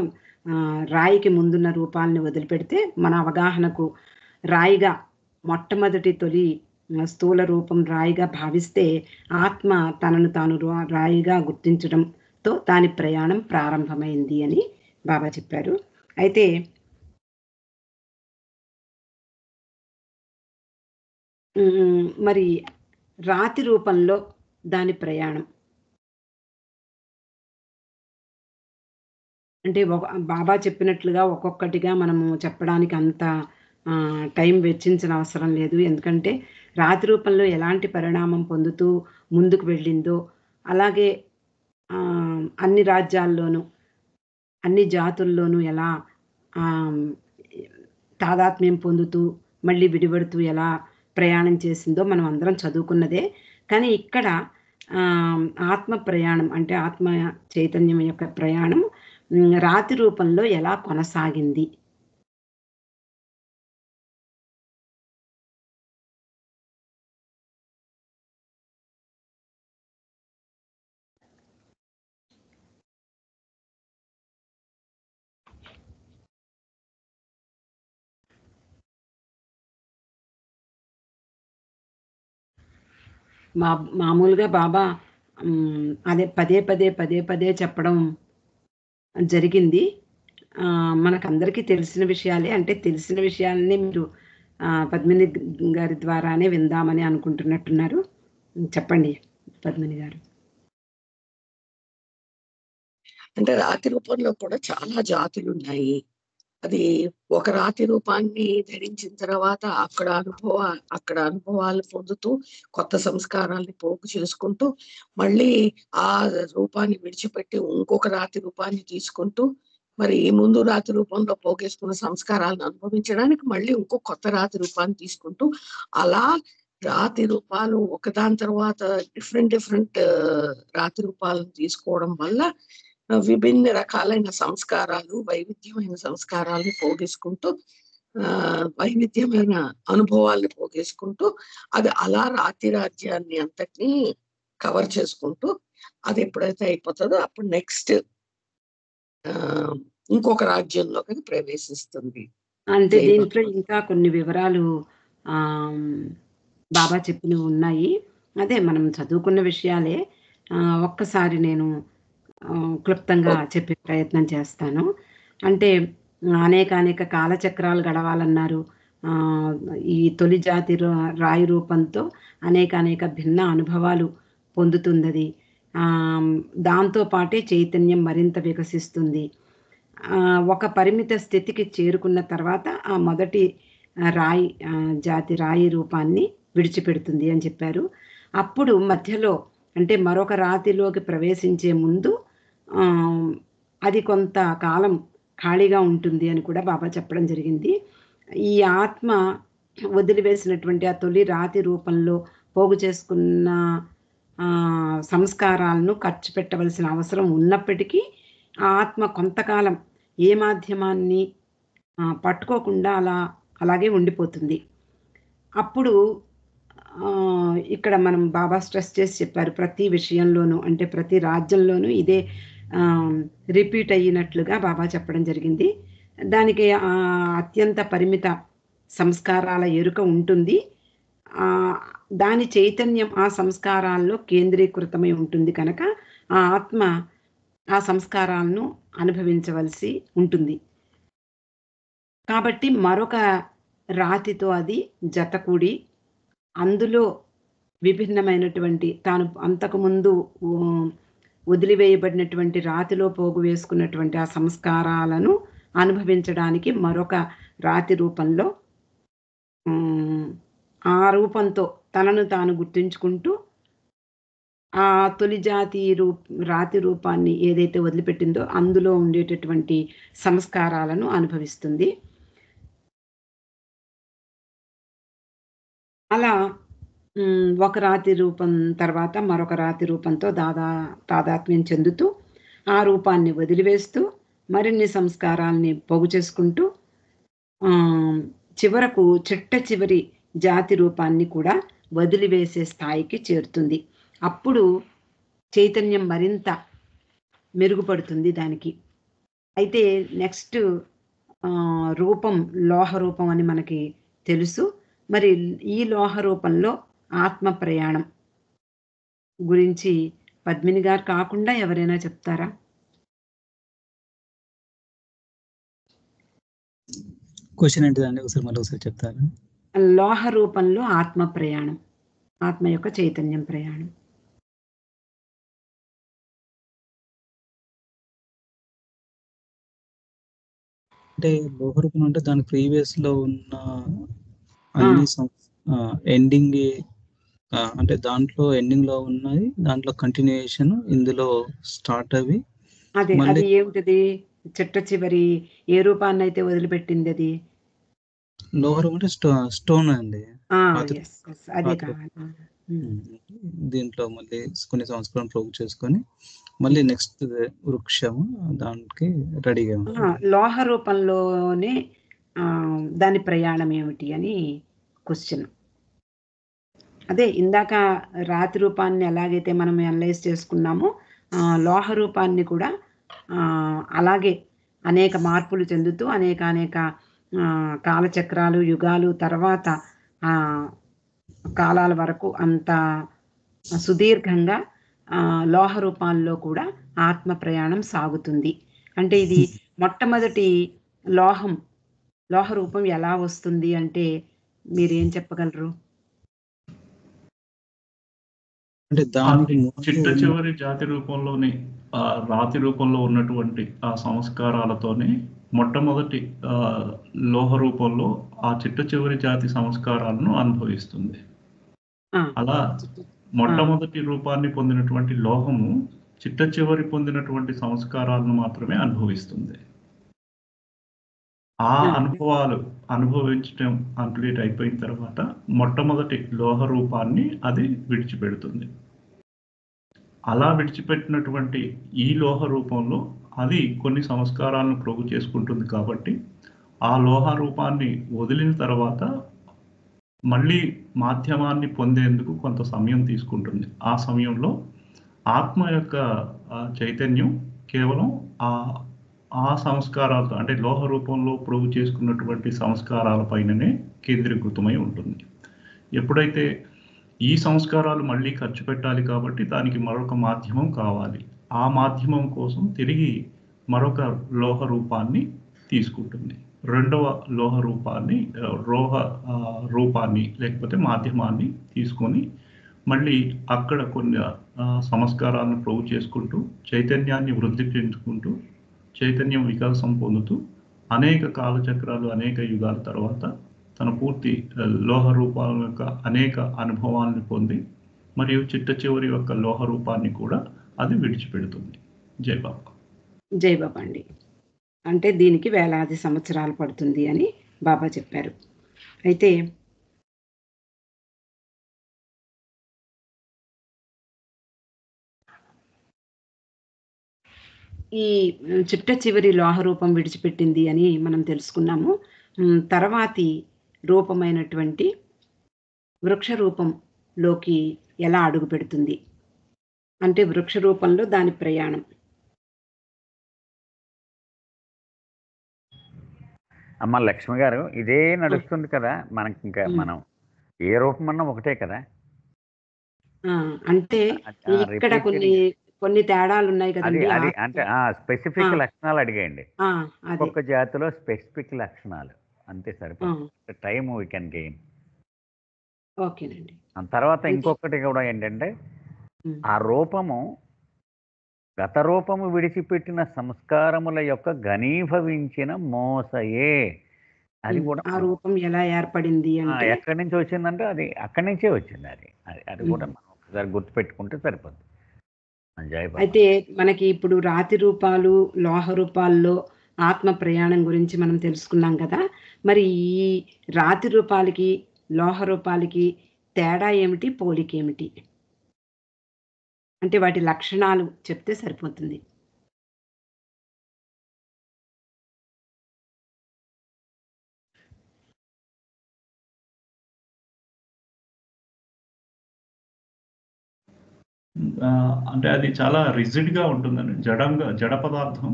రాయికి ముందున్న రూపాలని వదిలిపెడితే మన అవగాహనకు రాయిగా మొట్టమొదటి తొలి స్థూల రూపం రాయిగా భావిస్తే ఆత్మ తనను తాను రాయిగా గుర్తించడంతో దాని ప్రయాణం ప్రారంభమైంది అని బాబా చెప్పారు. అయితే మరి రాతి రూపంలో దాని ప్రయాణం అంటే బాబా చెప్పినట్లుగా ఒక్కొక్కటిగా మనము చెప్పడానికి అంత టైం వెచ్చించిన అవసరం లేదు. ఎందుకంటే రాతి రూపంలో ఎలాంటి పరిణామం పొందుతూ ముందుకు వెళ్ళిందో అలాగే అన్ని రాజ్యాల్లోనూ అన్ని జాతుల్లోనూ ఎలా తాదాత్మ్యం పొందుతూ మళ్ళీ విడిపడుతూ ఎలా ప్రయాణం చేసిందో మనం అందరం చదువుకున్నదే. కానీ ఇక్కడ ఆత్మ ప్రయాణం అంటే ఆత్మ చైతన్యం యొక్క ప్రయాణం రాతి రూపంలో ఎలా కొనసాగింది? మామూలుగా బాబా అదే పదే చెప్పడం జరిగింది. మనకందరికీ తెలిసిన విషయాలే. అంటే తెలిసిన విషయాలని మీరు పద్మిని గారి ద్వారానే విందామని అనుకుంటున్నట్టున్నారు. చెప్పండి పద్మిని గారు. అంటే రాతి రూపంలో కూడా చాలా జాతులు ఉన్నాయి. అది ఒక రాతి రూపాన్ని ధరించిన తర్వాత అక్కడ అనుభవాలు పొందుతూ కొత్త సంస్కారాల్ని పోగు చేసుకుంటూ మళ్ళీ ఆ రూపాన్ని విడిచిపెట్టి ఇంకొక రాతి రూపాన్ని తీసుకుంటూ మరి ముందు రాతి రూపంలో పోగేసుకున్న సంస్కారాలను అనుభవించడానికి మళ్ళీ ఇంకో కొత్త రాతి రూపాన్ని తీసుకుంటూ అలా రాతి రూపాలు ఒకదాని తర్వాత డిఫరెంట్ రాతి రూపాలను తీసుకోవడం వల్ల విభిన్న రకాలైన సంస్కారాలు వైవిధ్యమైన సంస్కారాలను పోగేసుకుంటూ వైవిధ్యమైన అనుభవాల్ని పోగేసుకుంటూ అది అలా రాతి రాజ్యాన్ని అంతటినీ కవర్ చేసుకుంటూ అది ఎప్పుడైతే అయిపోతుందో అప్పుడు నెక్స్ట్ ఇంకొక రాజ్యంలోకి ప్రవేశిస్తుంది. అంటే దీంట్లో ఇంకా కొన్ని వివరాలు బాబా చెప్పినవి ఉన్నాయి. అదే మనం చదువుకున్న విషయాలే. ఒక్కసారి నేను క్లుప్తంగా చెప్పే ప్రయత్నం చేస్తాను. అంటే అనేక కాలచక్రాలు గడవాలన్నారు. ఈ తొలి జాతి రాయి రూపంతో అనేక భిన్న అనుభవాలు పొందుతుంది. దాంతో పాటే చైతన్యం మరింత వికసిస్తుంది. ఒక పరిమిత స్థితికి చేరుకున్న తర్వాత ఆ మొదటి జాతి రాయి రూపాన్ని విడిచిపెడుతుంది అని చెప్పారు. అప్పుడు మధ్యలో అంటే మరొక రాతిలోకి ప్రవేశించే ముందు అది కొంత కాలం ఖాళీగా ఉంటుంది అని కూడా బాబా చెప్పడం జరిగింది. ఈ ఆత్మ వదిలివేసినటువంటి ఆ తొలి రాతి రూపంలో పోగు చేసుకున్న సంస్కారాలను ఖర్చు పెట్టవలసిన అవసరం ఉన్నప్పటికీ ఆ ఆత్మ కొంతకాలం ఏ మాధ్యమాన్ని పట్టుకోకుండా అలాగే ఉండిపోతుంది. అప్పుడు ఇక్కడ మనం బాబా స్ట్రెస్ చేసి చెప్పారు, ప్రతి విషయంలోనూ అంటే ప్రతి రాజ్యంలోనూ ఇదే రిపీట్ అయినట్లుగా బాబా చెప్పడం జరిగింది. దానికి అత్యంత పరిమిత సంస్కారాల ఎరుక ఉంటుంది. దాని చైతన్యం ఆ సంస్కారాల్లో కేంద్రీకృతమై ఉంటుంది కనుక ఆ ఆత్మ ఆ సంస్కారాలను అనుభవించవలసి ఉంటుంది. కాబట్టి మరొక రాతితో అది జతకూడి అందులో విభిన్నమైనటువంటి తాను అంతకుముందు వదిలివేయబడినటువంటి రాతిలో పోగు వేసుకున్నటువంటి ఆ సంస్కారాలను అనుభవించడానికి మరొక రాతి రూపంలో ఆ రూపంతో తనను తాను గుర్తించుకుంటూ ఆ తొలి జాతి రాతి రూపాన్ని ఏదైతే వదిలిపెట్టిందో అందులో ఉండేటటువంటి సంస్కారాలను అనుభవిస్తుంది. అలా ఒక రాతి రూపం తర్వాత మరొక రాతి రూపంతో తాదాత్మ్యం చెందుతూ ఆ రూపాన్ని వదిలివేస్తూ మరిన్ని సంస్కారాల్ని పోగు చేసుకుంటూ చివరకు చివరి జాతి రూపాన్ని కూడా వదిలివేసే స్థాయికి చేరుతుంది. అప్పుడు చైతన్యం మరింత మెరుగుపడుతుంది దానికి. అయితే నెక్స్ట్ రూపం లోహ రూపం అని మనకి తెలుసు. మరి ఈ లోహ రూపంలో ఆత్మ ప్రయాణం గురించి పద్మిని గారు కాకుండా ఎవరైనా చెప్తారా? క్వశ్చన్ ఏంటిదండి? ఒకసారి చెప్తారా? లోహ రూపంలో ఆత్మ ప్రయాణం, ఆత్మ యొక్క చైతన్యం ప్రయాణం. అంటే లోహ రూపం అంటే దాని ప్రీవియస్ లో ఉన్న అన్ని ఎండింగ్ అంటే దాంట్లో ఎండింగ్ లో ఉన్నాయి, దాంట్లో కంటిన్యూయేషన్ ఇందులో స్టార్ట్ అవి అదే అది ఏమిటది? చివరి ఏ రూపాన్ని అయితే వదిలిపెట్టింది అది లోహ రూపం అంటే స్టోన్ అండి. అదే దీంట్లో మళ్ళీ కొన్ని సంవత్సరాలు ప్రోగు చేసుకొని మళ్ళీ నెక్స్ట్ వృక్షము దానికి రెడీగా లోహ రూపంలోనే దాని ప్రయాణం ఏమిటి అని క్వశ్చన్. అదే ఇందాక రాతి రూపాన్ని ఎలాగైతే మనం అనలైజ్ చేసుకున్నామో లోహ రూపాన్ని కూడా అలాగే అనేక మార్పులు చెందుతూ అనేక కాలచక్రాలు యుగాలు తర్వాత కాలాల వరకు అంత సుదీర్ఘంగా లోహ రూపాల్లో కూడా ఆత్మ ప్రయాణం సాగుతుంది. అంటే ఇది మొట్టమొదటి లోహ రూపం ఎలా వస్తుంది అంటే మీరేం చెప్పగలరు? అంటే దానికి చివరి జాతి రూపంలోని రాతి రూపంలో ఉన్నటువంటి ఆ సంస్కారాలతోనే మొట్టమొదటి లోహ రూపంలో ఆ చివరి జాతి సంస్కారాలను అనుభవిస్తుంది. అలా మొట్టమొదటి రూపాన్ని పొందినటువంటి లోహము చివరి పొందినటువంటి సంస్కారాలను మాత్రమే అనుభవిస్తుంది. ఆ అనుభవాలు అనుభవించడం కంప్లీట్ అయిపోయిన తర్వాత మొట్టమొదటి లోహ రూపాన్ని అది విడిచిపెడుతుంది. అలా విడిచిపెట్టినటువంటి ఈ లోహ రూపంలో అది కొన్ని సంస్కారాలను ప్రోగు చేసుకుంటుంది. కాబట్టి ఆ లోహ రూపాన్ని వదిలిన తర్వాత మళ్ళీ మాధ్యమాన్ని పొందేందుకు కొంత సమయం తీసుకుంటుంది. ఆ సమయంలో ఆత్మ యొక్క చైతన్యం కేవలం ఆ సంస్కారాలతో అంటే లోహ రూపంలో ప్రోగు చేసుకున్నటువంటి సంస్కారాల పైననే కేంద్రీకృతమై ఉంటుంది. ఎప్పుడైతే ఈ సంస్కారాలు మళ్ళీ ఖర్చు పెట్టాలి కాబట్టి దానికి మరొక మాధ్యమం కావాలి. ఆ మాధ్యమం కోసం తిరిగి మరొక లోహ రూపాన్ని తీసుకుంటుంది. రెండవ లోహ రూపాన్ని రూపాన్ని లేకపోతే మాధ్యమాన్ని తీసుకొని మళ్ళీ అక్కడ కొన్ని సంస్కారాలను ప్రోగు చేసుకుంటూ చైతన్యాన్ని వృద్ధి చెందుకుంటూ చైతన్యం వికాసం పొందుతూ అనేక కాలచక్రాలు అనేక యుగాల తర్వాత తన పూర్తి లోహ రూపాల యొక్క అనేక అనుభవాలను పొంది మరియు చిట్ట చివరి యొక్క లోహ రూపాన్ని కూడా అది విడిచిపెడుతుంది. జై బాబా. జై బాబా అండి. అంటే దీనికి వేలాది సంవత్సరాలు పడుతుంది అని బాబా చెప్పారు. అయితే ఈ చిట్ట చివరి లోహ రూపం విడిచిపెట్టింది అని మనం తెలుసుకున్నాము. తర్వాతి రూపమైనటువంటి వృక్ష రూపంలోకి ఎలా అడుగు పెడుతుంది అంటే వృక్ష రూపంలో దాని ప్రయాణం. అమ్మ లక్ష్మి గారు, ఇదే నడుస్తుంది కదా మనకి. ఇంకా మనం ఏ రూపం అన్నా ఒకటే కదా. అంటే ఇక్కడ కొన్ని తేడాలు ఉన్నాయి కదండి. అది అంటే స్పెసిఫిక్ లక్షణాలు అడిగేయండి. ఒక్కొక్క జాతిలో స్పెసిఫిక్ లక్షణాలు అంతే సరిపోతుంది. Time we can gain. ఓకేనండి. తర్వాత ఇంకొకటి కూడా ఏంటంటే ఆ రూపము గత రూపము విడిచిపెట్టిన సంస్కారముల యొక్క ఘనీభవించిన మోసయే. అది కూడా ఆ రూపం ఎలా ఏర్పడింది అంటే ఎక్కడి నుంచి వచ్చిందంటే అది అక్కడి నుంచే వచ్చింది. అది కూడా మనం ఒకసారి గుర్తుపెట్టుకుంటే సరిపోతుంది. అయితే మనకి ఇప్పుడు రాతి రూపాలు లోహ రూపాల్లో ఆత్మ ప్రయాణం గురించి మనం తెలుసుకున్నాం కదా. మరి ఈ రాతి రూపాలకి లోహ రూపాలకి తేడా ఏమిటి, పోలిక ఏమిటి అంటే వాటి లక్షణాలు చెప్తే సరిపోతుంది. అంటే అది చాలా రిజిడ్గా ఉంటుందండి. జడ పదార్థం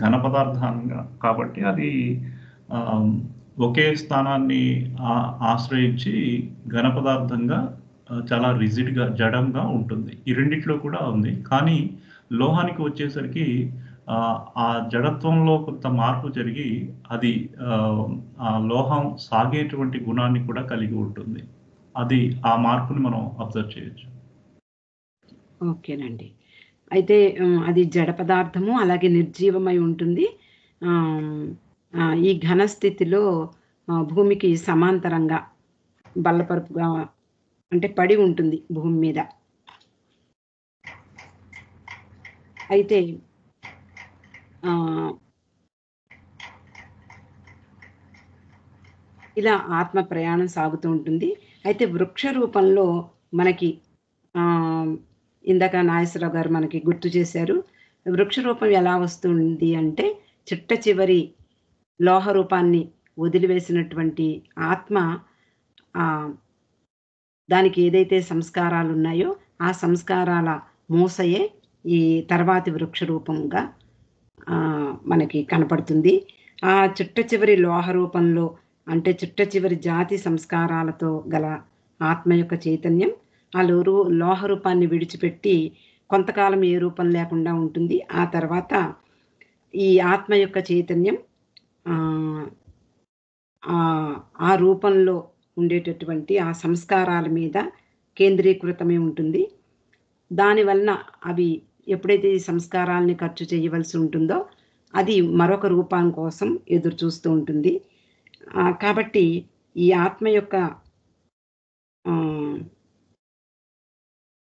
ఘన పదార్థంగా కాబట్టి అది ఒకే స్థానాన్ని ఆశ్రయించి ఘన పదార్థంగా చాలా రిజిడ్గా జడంగా ఉంటుంది. ఈ రెండిట్లో కూడా ఉంది. కానీ లోహానికి వచ్చేసరికి ఆ జడత్వంలో కొంత మార్పు జరిగి అది ఆ లోహం సాగేటువంటి గుణాన్ని కూడా కలిగి ఉంటుంది. అది ఆ మార్పుని మనం అబ్జర్వ్ చేయొచ్చు. ఓకేనండి. అయితే అది జడ పదార్థము అలాగే నిర్జీవమై ఉంటుంది. ఈ ఘన స్థితిలో భూమికి సమాంతరంగా బల్లపరుపుగా అంటే పడి ఉంటుంది భూమి మీద. అయితే ఇలా ఆత్మ ప్రయాణం సాగుతూ ఉంటుంది. అయితే వృక్ష రూపంలో మనకి ఇందాక నాగేశ్వరరావు గారు మనకి గుర్తు చేశారు. వృక్ష రూపం ఎలా వస్తుంది అంటే చిట్ట చివరి లోహ రూపాన్ని వదిలివేసినటువంటి ఆత్మ దానికి ఏదైతే సంస్కారాలు ఉన్నాయో ఆ సంస్కారాల మూసయే ఈ తర్వాతి వృక్ష రూపంగా మనకి కనపడుతుంది. ఆ చిట్ట చివరి లోహ రూపంలో అంటే చిట్ట చివరి జాతి సంస్కారాలతో గల ఆత్మ యొక్క చైతన్యం ఆ లోహ రూపాన్ని విడిచిపెట్టి కొంతకాలం ఏ రూపం లేకుండా ఉంటుంది. ఆ తర్వాత ఈ ఆత్మ యొక్క చైతన్యం ఆ రూపంలో ఉండేటటువంటి ఆ సంస్కారాల మీద కేంద్రీకృతమై ఉంటుంది. దానివలన అవి ఎప్పుడైతే ఈ సంస్కారాలని ఖర్చు చేయవలసి ఉంటుందో అది మరొక రూపం కోసం ఎదురు చూస్తూ ఉంటుంది. కాబట్టి ఈ ఆత్మ యొక్క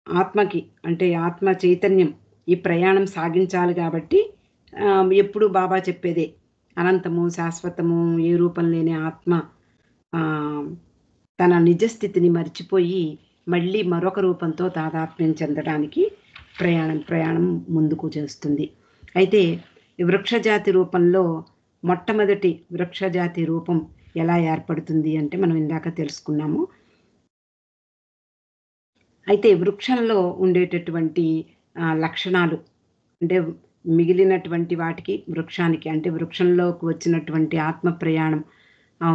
ఆత్మకి అంటే ఆత్మ చైతన్యం ఈ ప్రయాణం సాగించాలి కాబట్టి ఎప్పుడు బాబా చెప్పేదే అనంతము శాశ్వతము ఏ రూపం లేని ఆత్మ తన నిజస్థితిని మర్చిపోయి మళ్ళీ మరొక రూపంతో తాదాత్మ్యం చెందడానికి ప్రయాణం ముందుకు చేస్తుంది. అయితే వృక్షజాతి రూపంలో మొట్టమొదటి వృక్షజాతి రూపం ఎలా ఏర్పడుతుంది అంటే మనం ఇందాక తెలుసుకున్నాము. అయితే వృక్షంలో ఉండేటటువంటి లక్షణాలు అంటే మిగిలినటువంటి వాటికి వృక్షానికి అంటే వృక్షంలోకి వచ్చినటువంటి ఆత్మ ప్రయాణం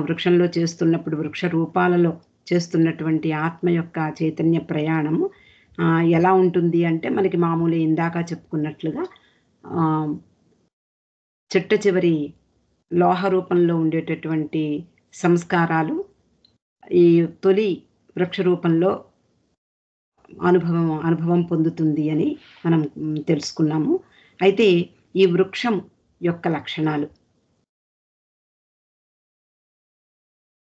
వృక్షంలో చేస్తున్నప్పుడు వృక్ష రూపాలలో చేస్తున్నటువంటి ఆత్మ యొక్క చైతన్య ప్రయాణము ఎలా ఉంటుంది అంటే మనకి మామూలు ఇందాక చెప్పుకున్నట్లుగా చిట్ట చివరి లోహ రూపంలో ఉండేటటువంటి సంస్కారాలు ఈ తొలి వృక్ష రూపంలో అనుభవం పొందుతుంది అని మనం తెలుసుకున్నాము. అయితే ఈ వృక్షం యొక్క లక్షణాలు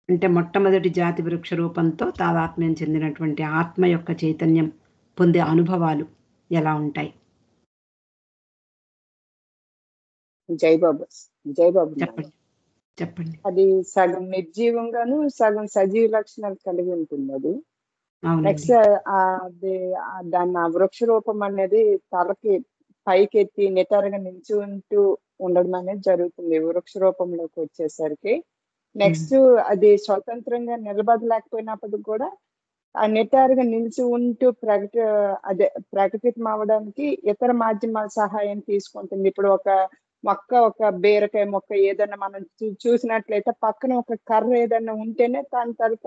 అంటే మొట్టమొదటి జాతి వృక్ష రూపంతో తాదాత్మ్యం చెందినటువంటి ఆత్మ యొక్క చైతన్యం పొందే అనుభవాలు ఎలా ఉంటాయి? జైబాబు చెప్పండి చెప్పండి. అది సగం నిర్జీవంగాను సగం సజీవ లక్షణాలు కలిగి ఉంటుంది. అది నెక్స్ట్ అది దాన్ని ఆ వృక్ష రూపం అనేది తలకి పైకెత్తి నిటారుగా నిల్చుంటూ ఉండడం అనేది జరుగుతుంది వృక్ష రూపంలోకి వచ్చేసరికి. నెక్స్ట్ అది స్వతంత్రంగా నిలబడలేకపోయినప్పటికి కూడా ఆ నిటారుగా నిలిచి ఉంటూ ప్రకటితం అవడానికి ఇతర మాధ్యమాల సహాయం తీసుకుంటుంది. ఇప్పుడు ఒక మొక్క, ఒక బీరకాయ మొక్క ఏదైనా మనం చూసినట్లయితే పక్కన ఒక కర్ర ఏదైనా ఉంటేనే దాని తరక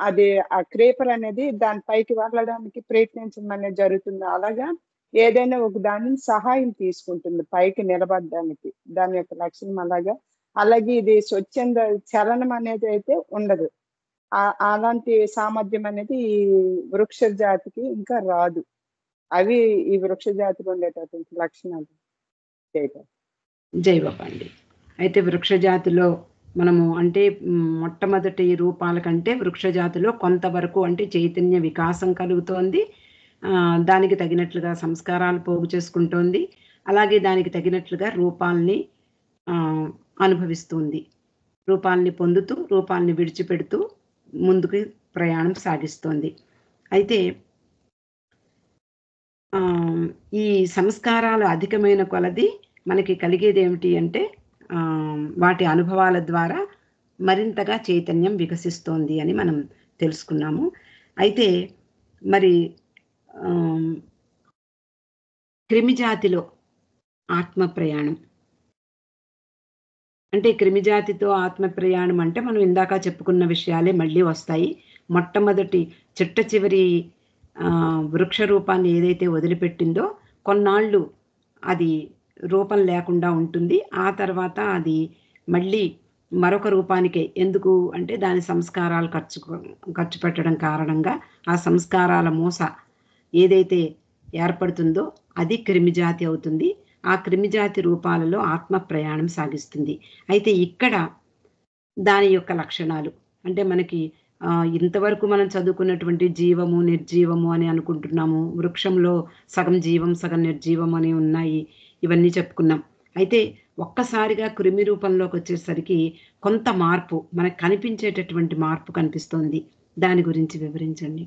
అది ఆ క్రేపర్ అనేది దాని పైకి వెళ్ళడానికి ప్రయత్నించడం అనేది జరుగుతుంది. అలాగా ఏదైనా ఒక దాని సహాయం తీసుకుంటుంది పైకి నిలబడడానికి, దాని యొక్క లక్షణం అలాగా. అలాగే ఇది స్వచ్ఛంద చలనం అనేది అయితే ఉండదు. అలాంటి సామర్థ్యం అనేది ఈ వృక్ష జాతికి ఇంకా రాదు. అవి ఈ వృక్ష జాతికి ఉండేటటువంటి లక్షణాలు. జైబాబా అండి. అయితే వృక్ష జాతిలో మనము అంటే మొట్టమొదటి రూపాల కంటే వృక్ష జాతిలో కొంతవరకు అంటే చైతన్య వికాసం కలుగుతోంది, దానికి తగినట్లుగా సంస్కారాలు పోగు చేసుకుంటోంది, అలాగే దానికి తగినట్లుగా రూపాల్ని అనుభవిస్తుంది, రూపాల్ని పొందుతూ రూపాల్ని విడిచిపెడుతూ ముందుకు ప్రయాణం సాగిస్తోంది. అయితే ఈ సంస్కారాలు అధికమైన కొలది మనకి కలిగేది ఏమిటి అంటే వాటి అనుభవాల ద్వారా మరింతగా చైతన్యం వికసిస్తోంది అని మనం తెలుసుకున్నాము. అయితే మరి క్రిమిజాతిలో ఆత్మ ప్రయాణం అంటే క్రిమిజాతితో ఆత్మ ప్రయాణం అంటే మనం ఇందాక చెప్పుకున్న విషయాలే మళ్ళీ వస్తాయి. మొట్టమొదటి చిట్ట చివరి వృక్ష రూపాన్ని ఏదైతే వదిలిపెట్టిందో కొన్నాళ్ళు అది రూపం లేకుండా ఉంటుంది. ఆ తర్వాత అది మళ్ళీ మరొక రూపానికే, ఎందుకు అంటే దాని సంస్కారాలు ఖర్చు పెట్టడం కారణంగా ఆ సంస్కారాల మూస ఏదైతే ఏర్పడుతుందో అది క్రిమిజాతి అవుతుంది. ఆ క్రిమిజాతి రూపాలలో ఆత్మ ప్రయాణం సాగిస్తుంది. అయితే ఇక్కడ దాని యొక్క లక్షణాలు అంటే మనకి ఇంతవరకు మనం చదువుకున్నటువంటి జీవము నిర్జీవము అని అనుకుంటున్నాము. వృక్షంలో సగం జీవం సగం నిర్జీవం అని ఉన్నాయి, ఇవన్నీ చెప్పుకున్నాం. అయితే ఒక్కసారిగా క్రిమి రూపంలోకి వచ్చేసరికి కొంత మార్పు, మనకు కనిపించేటటువంటి మార్పు కనిపిస్తోంది. దాని గురించి వివరించండి.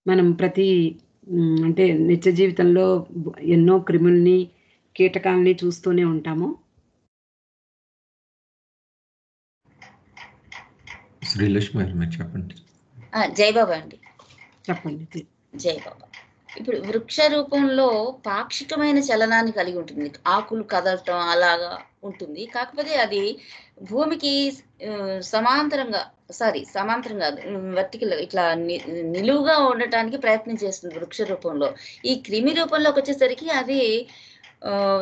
మనం ప్రతి అంటే నిత్య జీవితంలో ఎన్నో క్రిముల్ని కీటకాలని చూస్తూనే ఉంటాము. శ్రీలక్ష్మి మీరు చెప్పండి. జైబాబా అండి. చెప్పండి. జైబాబా. ఇప్పుడు వృక్ష రూపంలో పాక్షికమైన చలనాన్ని కలిగి ఉంటుంది, ఆకులు కదలటం అలాగా ఉంటుంది. కాకపోతే అది భూమికి సమాంతరం కాదు, వర్టికల్ ఇట్లా నిలువుగా ఉండటానికి ప్రయత్నం చేస్తుంది వృక్ష రూపంలో. ఈ క్రిమి రూపంలోకి వచ్చేసరికి అది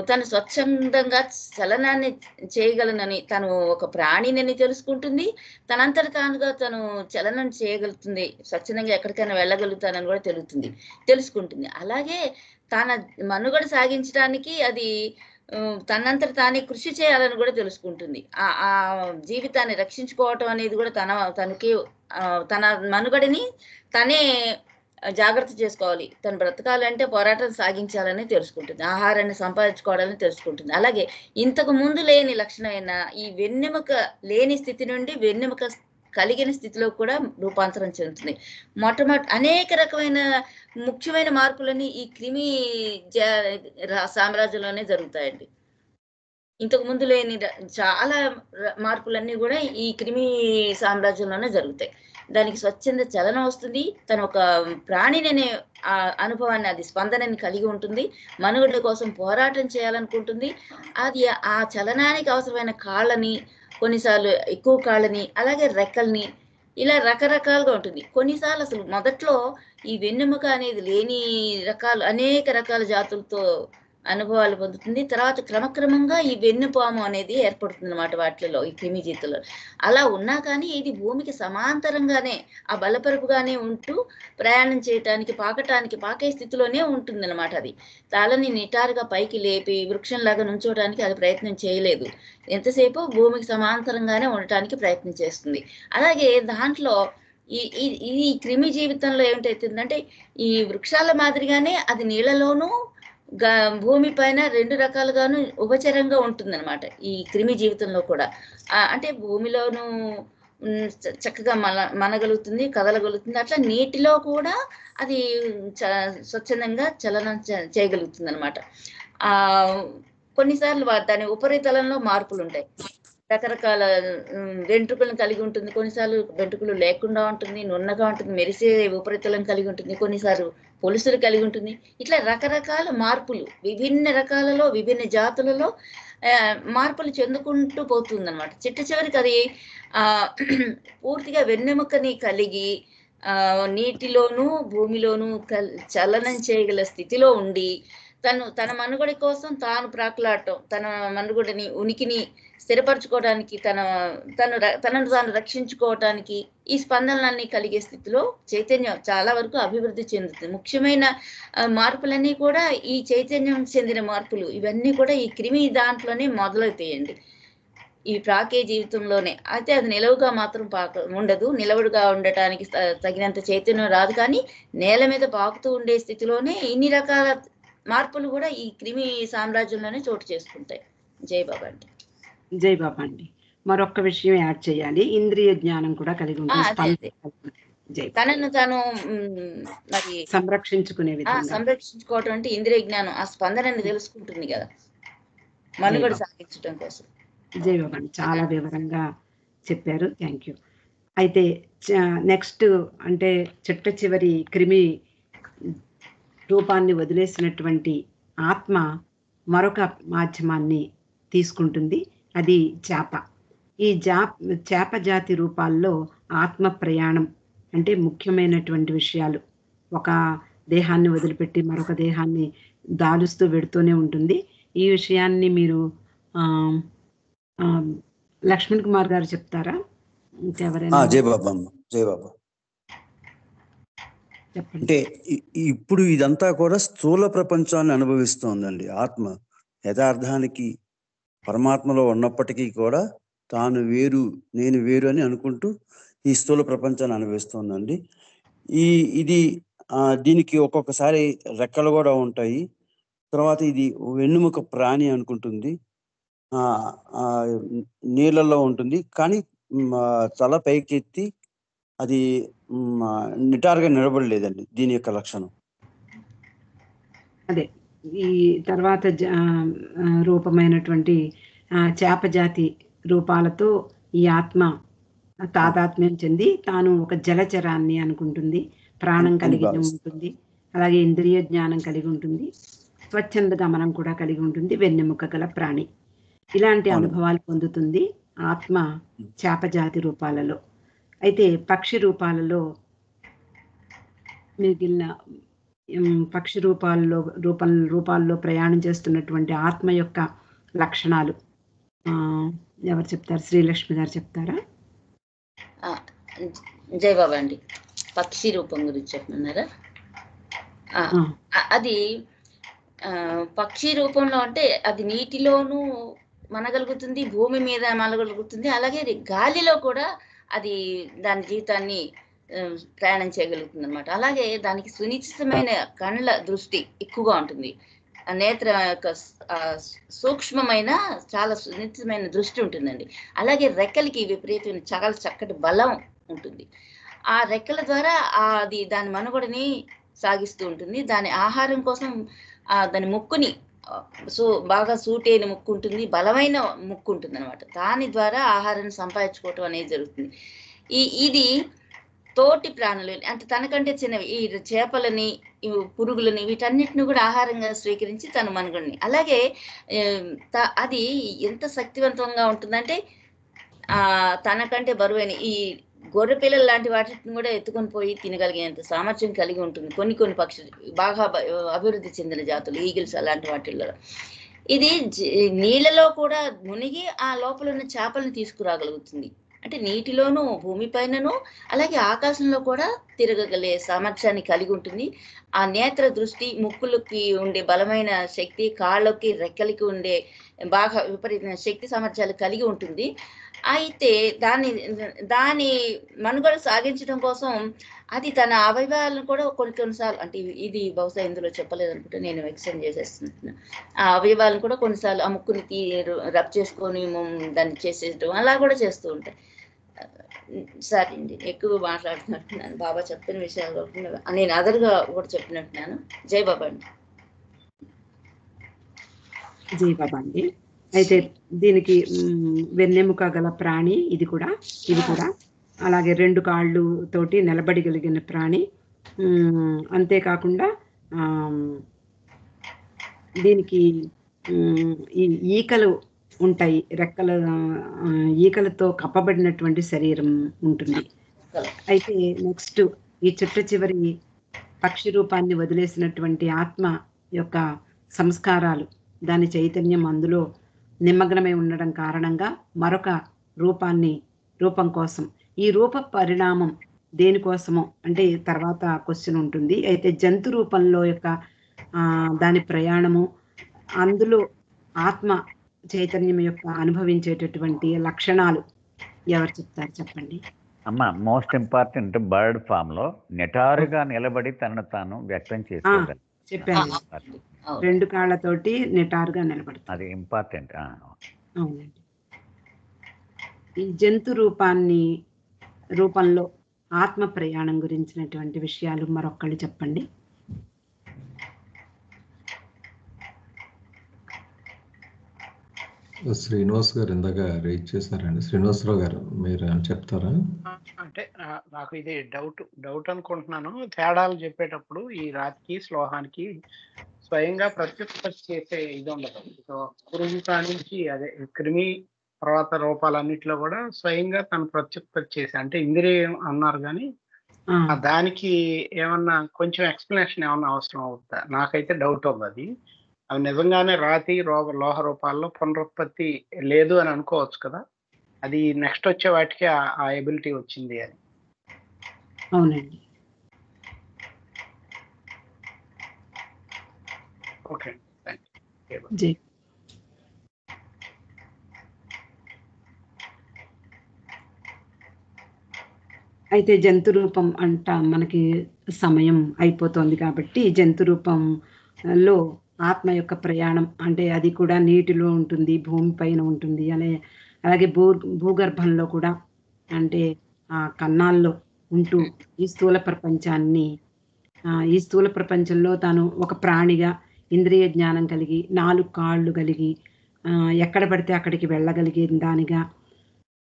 తను స్వచ్ఛందంగా చలనాన్ని చేయగలనని, తను ఒక ప్రాణిని తెలుసుకుంటుంది, తనంతట తానుగా తను చలనం చేయగలుగుతుంది, స్వచ్ఛందంగా ఎక్కడికైనా వెళ్ళగలుగుతానని కూడా తెలుసుకుంటుంది. అలాగే తన మనుగడ సాగించడానికి అది తనంతట తానే కృషి చేయాలని కూడా తెలుసుకుంటుంది. ఆ జీవితాన్ని రక్షించుకోవటం అనేది కూడా తనకి తన మనుగడని తనే జాగ్రత్త చేసుకోవాలి, తను బ్రతకాలంటే పోరాటం సాగించాలని తెలుసుకుంటుంది, ఆహారాన్ని సంపాదించుకోవాలని తెలుసుకుంటుంది. అలాగే ఇంతకు ముందు లేని లక్షణమైన ఈ వెన్నెముక లేని స్థితి నుండి వెన్నెముక కలిగిన స్థితిలో కూడా రూపాంతరం చెందుతుంది. అనేక రకమైన ముఖ్యమైన మార్పులని ఈ క్రిమి సామ్రాజ్యంలోనే జరుగుతాయండి. ఇంతకు ముందు లేని చాలా మార్పులన్నీ కూడా ఈ క్రిమి సామ్రాజ్యంలోనే జరుగుతాయి. దానికి స్వచ్ఛంద చలనం వస్తుంది, తను ఒక ప్రాణిని ఆ అనుభవాన్ని, అది స్పందనని కలిగి ఉంటుంది, మనుగడ కోసం పోరాటం చేయాలనుకుంటుంది. అది ఆ చలనానికి అవసరమైన కాళ్ళని, కొన్నిసార్లు ఎక్కువ కాళ్ళని, అలాగే రెక్కల్ని, ఇలా రకరకాలుగా ఉంటుంది. కొన్నిసార్లు అసలు మొదట్లో ఈ వెన్నెముక అనేది లేని అనేక రకాల జాతులతో అనుభవాలు పొందుతుంది. తర్వాత క్రమక్రమంగా ఈ వెన్నుపాము అనేది ఏర్పడుతుంది అనమాట వాటిలో, ఈ క్రిమి జీతుల్లో. అలా ఉన్నా కానీ ఇది భూమికి సమాంతరంగానే ఆ బలపరుపుగానే ఉంటూ ప్రయాణం చేయటానికి, పాకే స్థితిలోనే ఉంటుంది అనమాట. అది తాళని నిటారుగా పైకి లేపి వృక్షంలాగా నుంచోడానికి అది ప్రయత్నం చేయలేదు. ఎంతసేపు భూమికి సమాంతరంగానే ఉండటానికి ప్రయత్నం చేస్తుంది. అలాగే దాంట్లో ఈ క్రిమి జీవితంలో ఏమిటైతుందంటే, ఈ వృక్షాల మాదిరిగానే అది నీళ్ళలోనూ భూమి పైన 2 రకాలుగాను ఉపచరంగా ఉంటుందన్నమాట ఈ క్రిమి జీవితంలో కూడా. అంటే భూమిలోనూ చక్కగా మనగలుగుతుంది, కదలగలుగుతుంది, అట్లా నీటిలో కూడా అది స్వచ్ఛందంగా చలనం చేయగలుగుతుంది అనమాట. కొన్నిసార్లు దాని ఉపరితలంలో మార్పులు ఉంటాయి. రకరకాల వెంట్రుకలను కలిగి ఉంటుంది, కొన్నిసార్లు వెంట్రుకలు లేకుండా ఉంటుంది, నున్నగా ఉంటుంది, మెరిసే ఉపరితలం కలిగి ఉంటుంది, కొన్నిసార్లు పొలుసులు కలిగి ఉంటుంది. ఇట్లా రకరకాల మార్పులు, విభిన్న రకాలలో, విభిన్న జాతులలో మార్పులు చెందుకుంటూ పోతుంది అనమాట. చివరికి అది పూర్తిగా వెన్నెముకని కలిగి నీటిలోనూ భూమిలోనూ చలనం చేయగల స్థితిలో ఉండి తన మనుగడ కోసం తాను ప్రాకులాడటం, తన మనుగడని, ఉనికిని స్థిరపరచుకోవడానికి, తనను తాను రక్షించుకోవటానికి ఈ స్పందనలన్నీ కలిగే స్థితిలో చైతన్యం చాలా వరకు అభివృద్ధి చెందుతుంది. ముఖ్యమైన మార్పులన్నీ కూడా ఈ చైతన్యం చెందిన మార్పులు, ఇవన్నీ కూడా ఈ క్రిమి దాంట్లోనే మొదలవుతాయండి, ఈ ప్రాకే జీవితంలోనే. అయితే అది నిలవుగా మాత్రం ఉండదు, నిలవుడుగా ఉండటానికి తగినంత చైతన్యం రాదు. కానీ నేల మీద పాకుతూ ఉండే స్థితిలోనే ఇన్ని రకాల మార్పులు కూడా ఈ క్రిమి సామ్రాజ్యంలోనే చోటు చేసుకుంటాయి. జై బాబా అండి. జై బాబా అండి. మరొక విషయం యాడ్ చేయాలి, ఇంద్రియ జ్ఞానం కూడా కలిగి ఉంటుంది. తనను తాను మరి సంరక్షించుకోవటం అంటే ఇంద్రియ జ్ఞానం, ఆ స్పందనని తెలుసుకుంటుంది కదా మనుగడ సాగించడం కోసం. జై బాబా అండి, చాలా వివరంగా చెప్పారు, థ్యాంక్ యూ. అయితే నెక్స్ట్ అంటే చివరి క్రిమి రూపాన్ని వదిలేసినటువంటి ఆత్మ మరొక మాధ్యమాన్ని తీసుకుంటుంది, అది చేప. ఈ చేప జాతి రూపాల్లో ఆత్మ ప్రయాణం అంటే ముఖ్యమైనటువంటి విషయాలు. ఒక దేహాన్ని వదిలిపెట్టి మరొక దేహాన్ని దాలుస్తూ వెడుతూనే ఉంటుంది. ఈ విషయాన్ని మీరు లక్ష్మణ్ కుమార్ గారు చెప్తారా? ఇంకెవరైనా? జై బాబా. జై బాబా. అంటే ఇప్పుడు ఇదంతా కూడా స్థూల ప్రపంచాన్ని అనుభవిస్తోందండి ఆత్మ. యథార్థానికి పరమాత్మలో ఉన్నప్పటికీ కూడా తాను వేరు, నేను వేరు అని అనుకుంటూ ఈ స్థూల ప్రపంచాన్ని అనుభవిస్తోందండి. ఇది దీనికి ఒక్కొక్కసారి రెక్కలు కూడా ఉంటాయి. తర్వాత ఇది వెన్నుముక ప్రాణి అనుకుంటుంది, నీళ్ళల్లో ఉంటుంది, కానీ తల పైకెత్తి అది నిటారుగా నిలబడలేదండి దీని యొక్క లక్షణం. అదే ఈ తర్వాత రూపమైనటువంటి చేప జాతి రూపాలతో ఈ ఆత్మ తాదాత్మ్యం చెంది తాను ఒక జలచరాన్ని అనుకుంటుంది, ప్రాణం కలిగి ఉంటుంది, అలాగే ఇంద్రియ జ్ఞానం కలిగి ఉంటుంది, స్వచ్ఛంద గమనం కూడా కలిగి ఉంటుంది, వెన్నెముక గల ప్రాణి. ఇలాంటి అనుభవాలు పొందుతుంది ఆత్మ చేప జాతి రూపాలలో. అయితే పక్షి రూపాలలో మిగిలిన పక్షి రూపాల్లో ప్రయాణం చేస్తున్నటువంటి ఆత్మ యొక్క లక్షణాలు ఎవరు చెప్తారు? శ్రీలక్ష్మి గారు చెప్తారా? జై బాబా అండి. పక్షి రూపం గురించి చెప్పమన్నారా? అది పక్షి రూపంలో అంటే అది నీటిలోనూ మనగలుగుతుంది, భూమి మీద మనగలుగుతుంది, అలాగే గాలిలో కూడా అది దాని జీవితాన్ని ప్రయాణం చేయగలుగుతుంది అనమాట. అలాగే దానికి సునిశ్చితమైన కళ్ళ దృష్టి ఎక్కువగా ఉంటుంది, నేత్ర యొక్క సూక్ష్మమైన చాలా సున్నితమైన దృష్టి ఉంటుందండి. అలాగే రెక్కలకి విపరీతమైన చాలా చక్కటి బలం ఉంటుంది. ఆ రెక్కల ద్వారా అది దాని మనుగడని సాగిస్తూ ఉంటుంది. దాని ఆహారం కోసం దాని ముక్కుని బాగా సూటైన ముక్కు ఉంటుంది, బలమైన ముక్కు ఉంటుంది అనమాట. దాని ద్వారా ఆహారాన్ని సంపాదించుకోవటం అనేది జరుగుతుంది. ఇది తోటి ప్రాణులు అంటే తనకంటే చిన్నవి ఈ చేపలని, పురుగులని, వీటన్నిటిని కూడా ఆహారంగా స్వీకరించి తన మనుగడని, అలాగే అది ఎంత శక్తివంతంగా ఉంటుందంటే తనకంటే బరువైన ఈ గొర్రె పిల్లలు లాంటి వాటిని కూడా ఎత్తుకొని పోయి తినగలిగేంత సామర్థ్యం కలిగి ఉంటుంది కొన్ని పక్షులు, బాగా అభివృద్ధి చెందిన జాతులు, ఈగిల్స్ అలాంటి వాటిల్లో. ఇది నీళ్ళలో కూడా మునిగి ఆ లోపల ఉన్న చేపలను తీసుకురాగలుగుతుంది. అంటే నీటిలోనూ, భూమిపైనను, అలాగే ఆకాశంలో కూడా తిరగగలే సామర్థ్యాన్ని కలిగి ఉంటుంది. ఆ నేత్ర దృష్టి, ముక్కులకి ఉండే బలమైన శక్తి, కాళ్ళకి, రెక్కలకి ఉండే బాగా విపరీతమైన శక్తి సామర్థ్యాలు కలిగి ఉంటుంది. అయితే దాని మనుగడ సాగించడం కోసం అది తన అవయవాలను కూడా కొన్నిసార్లు, అంటే ఇది బహుశా ఇందులో చెప్పలేదు అనుకుంటే నేను ఎక్స్టెండ్ చేసేస్తున్నాను, ఆ అవయవాలను కూడా కొన్నిసార్లు ఆ ముక్కుని రబ్ చేసుకొని దాన్ని చేసేయడం అలా కూడా చేస్తూ ఉంటాయి. సరే అండి, ఎక్కువ మాట్లాడుతున్నట్టున్నాను. బాబా చెప్పిన విషయాలు నేను అదరుగా కూడా చెప్పినట్టున్నాను. జై బాబా అండి. జై బాబా అండి. అయితే దీనికి వెన్నెముక గల ప్రాణి ఇది కూడా అలాగే 2 కాళ్ళు తోటి నిలబడగలిగిన ప్రాణి. అంతేకాకుండా దీనికి ఈ ఈకలు ఉంటాయి, రెక్కల ఈకలతో కప్పబడినటువంటి శరీరం ఉంటుంది. అయితే నెక్స్ట్ ఈ చివరి పక్షి రూపాన్ని వదిలేసినటువంటి ఆత్మ యొక్క సంస్కారాలు, దాని చైతన్యం అందులో నిమగ్నమై ఉండడం కారణంగా మరొక రూపం కోసం, ఈ రూప పరిణామం దేనికోసమో అంటే తర్వాత క్వశ్చన్ ఉంటుంది. అయితే జంతు రూపంలో యొక్క దాని ప్రయాణము, అందులో ఆత్మ చైతన్యం యొక్క అనుభవించేటటువంటి లక్షణాలు ఎవరు చెప్తారు చెప్పండి అమ్మ. మోస్ట్ ఇంపార్టెంట్, బర్డ్ ఫామ్ లో నిటారుగా నిలబడి తనను తాను వ్యక్తం చేసుకోగలరు. చెప్పాను, 2 కాళ్ళతోటి నిటారుగా నిలబడతారు, అది ఇంపార్టెంట్. అవునండి. ఈ జంతు రూపంలో ఆత్మ ప్రయాణం గురించినటువంటి విషయాలు మరొక్కళ్ళు చెప్పండి. శ్రీనివాస్ గారు ఇందాక రేట్ చేశారండి. శ్రీనివాసరావు గారు మీరు చెప్తారా? అంటే నాకు ఇది డౌట్ అనుకుంటున్నాను. తేడాలు చెప్పేటప్పుడు ఈ రాతికి శ్లోహానికి స్వయంగా ప్రత్యుత్పత్తి చేసే ఇది ఉండదు. పురుగు కానించి అదే క్రిమి తర్వాత రూపాలన్నిటిలో కూడా స్వయంగా తను ప్రత్యుత్పత్తి చేసి, అంటే ఇంద్రియం అన్నారు కానీ దానికి ఏమన్నా కొంచెం ఎక్స్ప్లెనేషన్ ఏమన్నా అవసరం అవుతుందా? నాకైతే డౌట్ ఉంది అది. అవి నిజంగానే రాతి లోహ రూపాల్లో పునరుత్పత్తి లేదు అని అనుకోవచ్చు కదా, అది నెక్స్ట్ వచ్చే వాటికి ఆ ఎబిలిటీ వచ్చింది అని. అవునండి. ఓకే, జై. అయితే జంతు రూపం మనకి సమయం అయిపోతుంది కాబట్టి జంతు రూపంలో ఆత్మ యొక్క ప్రయాణం అంటే అది కూడా నీటిలో ఉంటుంది, భూమి పైన ఉంటుంది, అలాగే భూగర్భంలో కూడా అంటే ఆ కన్నాల్లో ఉంటూ ఈ స్థూల ప్రపంచంలో తాను ఒక ప్రాణిగా ఇంద్రియ జ్ఞానం కలిగి 4 కాళ్ళు కలిగి ఎక్కడ పడితే అక్కడికి వెళ్ళగలిగే దానిగా,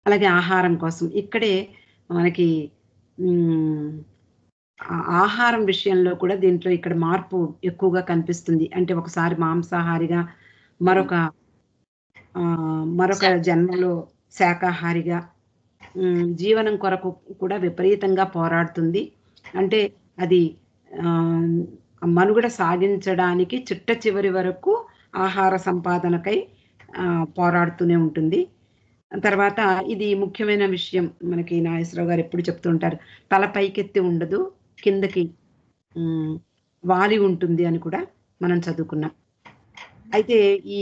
అలాగే ఆహారం కోసం ఇక్కడే మనకి ఆహారం విషయంలో కూడా దీంట్లో ఇక్కడ మార్పు ఎక్కువగా కనిపిస్తుంది. అంటే ఒకసారి మాంసాహారిగా, మరొక జన్మలో శాకాహారిగా జీవనం కొరకు కూడా విపరీతంగా పోరాడుతుంది. అంటే అది మనుగడ సాగించడానికి చిట్ట చివరి వరకు ఆహార సంపాదనకై పోరాడుతూనే ఉంటుంది. తర్వాత ఇది ముఖ్యమైన విషయం, మనకి నాగేశ్వరరావు గారు ఎప్పుడు చెప్తుంటారు, తల పైకెత్తి ఉండదు, కిందకి వాలి ఉంటుంది అని కూడా మనం చదువుకున్నాం. అయితే ఈ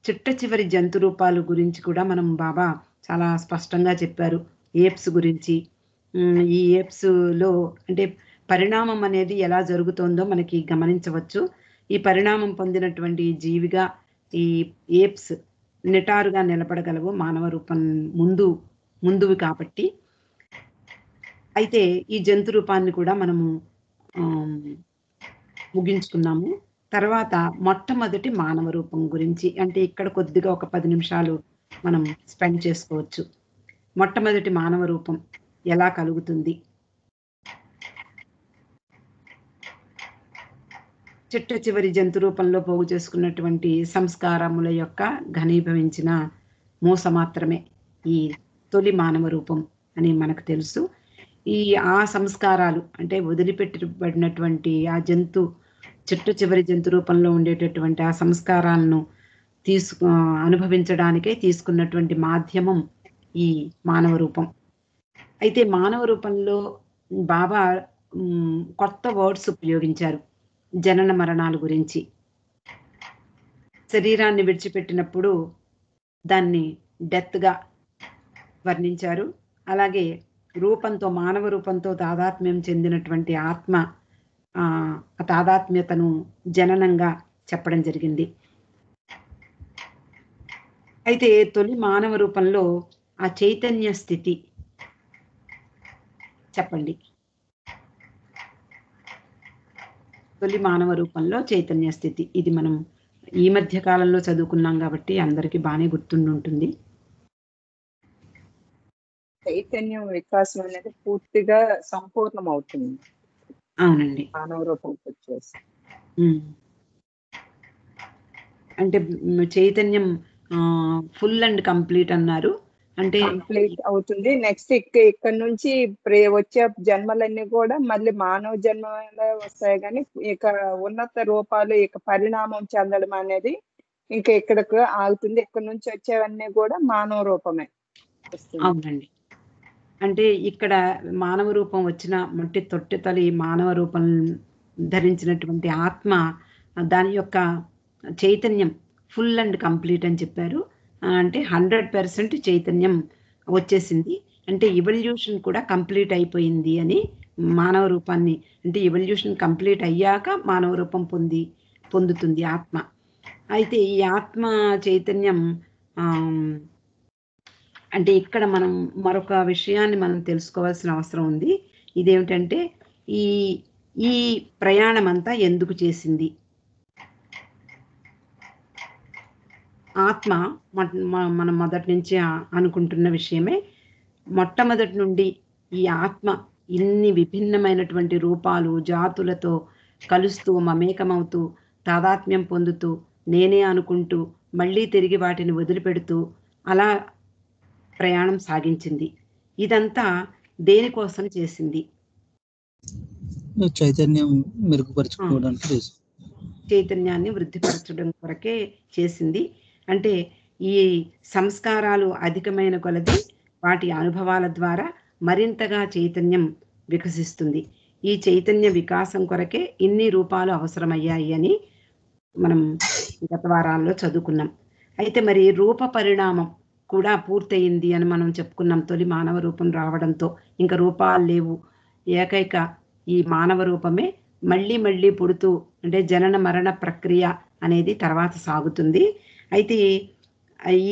చిట్ట చివరి జంతు రూపాలు గురించి కూడా మనం బాబా చాలా స్పష్టంగా చెప్పారు. ఏప్స్ గురించి, ఈ ఏప్స్లో అంటే పరిణామం అనేది ఎలా జరుగుతుందో మనకి గమనించవచ్చు. ఈ పరిణామం పొందినటువంటి జీవిగా ఈ ఏప్స్ నిటారుగా నిలబడగలవు మానవ రూపం ముందువి కాబట్టి. అయితే ఈ జంతు రూపాన్ని కూడా మనము ముగించుకున్నాము. తర్వాత మొట్టమొదటి మానవ రూపం గురించి, అంటే ఇక్కడ కొద్దిగా ఒక 10 నిమిషాలు మనం స్పెండ్ చేసుకోవచ్చు. మొట్టమొదటి మానవ రూపం ఎలా కలుగుతుంది? చిట్ట చివరి జంతు రూపంలో పోగు చేసుకున్నటువంటి సంస్కారముల యొక్క ఘనీభవించిన మూస మాత్రమే ఈ తొలి మానవ రూపం అని మనకు తెలుసు. ఆ సంస్కారాలు అంటే వదిలిపెట్టబడినటువంటి ఆ చిట్ట చివరి జంతు రూపంలో ఉండేటటువంటి ఆ సంస్కారాలను అనుభవించడానికే తీసుకున్నటువంటి మాధ్యమం ఈ మానవ రూపం. అయితే మానవ రూపంలో బాబా కొత్త వర్డ్స్ ఉపయోగించారు జనన మరణాల గురించి. శరీరాన్ని విడిచిపెట్టినప్పుడు దాన్ని డెత్గా వర్ణించారు. అలాగే మానవ రూపంతో తాదాత్మ్యం చెందినటువంటి ఆత్మ తాదాత్మ్యతను జననంగా చెప్పడం జరిగింది. అయితే తొలి మానవ రూపంలో ఆ చైతన్య స్థితి చెప్పండి. తొలి మానవ రూపంలో చైతన్య స్థితి, ఇది మనం ఈ మధ్య కాలంలో చదువుకున్నాం కాబట్టి అందరికీ బాగానే గుర్తుండి ఉంటుంది. చైతన్యం వికాసం అనేది పూర్తిగా సంపూర్ణం అవుతుంది. అవునండి, మానవ రూపం వచ్చేసి. అంటే చైతన్యం ఫుల్ అండ్ కంప్లీట్ అన్నారు. అంటే కంప్లీట్ అవుతుంది. నెక్స్ట్ ఇక్కడ నుంచి వచ్చే జన్మలన్నీ కూడా మళ్ళీ మానవ జన్మలో వస్తాయి, కానీ ఇక ఉన్నత రూపాలు ఇక పరిణామం చెందడం అనేది ఇంకా ఇక్కడకు ఆగుతుంది. ఇక్కడ నుంచి వచ్చేవన్నీ కూడా మానవ రూపమే. అవునండి, అంటే ఇక్కడ మానవ రూపం వచ్చిన తొలి మానవ రూపం ధరించినటువంటి ఆత్మ దాని యొక్క చైతన్యం ఫుల్ అండ్ కంప్లీట్ అని చెప్పారు. అంటే 100% చైతన్యం వచ్చేసింది. అంటే ఎవల్యూషన్ కూడా కంప్లీట్ అయిపోయింది అని మానవ రూపాన్ని, అంటే ఎవల్యూషన్ కంప్లీట్ అయ్యాక మానవ రూపం పొందుతుంది ఆత్మ. అయితే ఈ ఆత్మ చైతన్యం అంటే ఇక్కడ మనం మరొక విషయాన్ని మనం తెలుసుకోవాల్సిన అవసరం ఉంది. ఇదేమిటంటే ఈ ప్రయాణం అంతా ఎందుకు చేసింది? ఆత్మ మనం మొదటి నుంచి అనుకుంటున్న విషయమే. మొట్టమొదటి నుండి ఈ ఆత్మ ఇన్ని విభిన్నమైనటువంటి రూపాలు జాతులతో కలుస్తూ మమేకమవుతూ తాదాత్మ్యం పొందుతూ నేనే అనుకుంటూ మళ్ళీ తిరిగి వాటిని వదిలిపెడుతూ అలా ప్రయాణం సాగించింది. ఇదంతా దేనికోసం చేసింది? చైతన్యం మెరుగుపరచుకోవడానికి, చైతన్యాన్ని వృద్ధిపరచడం కొరకే చేసింది. అంటే ఈ సంస్కారాలు అధికమైన కొలది వాటి అనుభవాల ద్వారా మరింతగా చైతన్యం వికసిస్తుంది. ఈ చైతన్య వికాసం కొరకే ఇన్ని రూపాలు అవసరమయ్యాయి అని మనం గత వారాల్లో చదువుకున్నాం. అయితే మరి రూప పరిణామం కూడా పూర్తయింది అని మనం చెప్పుకున్నాం. తొలి మానవ రూపం రావడంతో ఇంకా రూపాలు లేవు, ఏకైక ఈ మానవ రూపమే మళ్ళీ మళ్ళీ పుడుతూ, అంటే జనన మరణ ప్రక్రియ అనేది తర్వాత సాగుతుంది. అయితే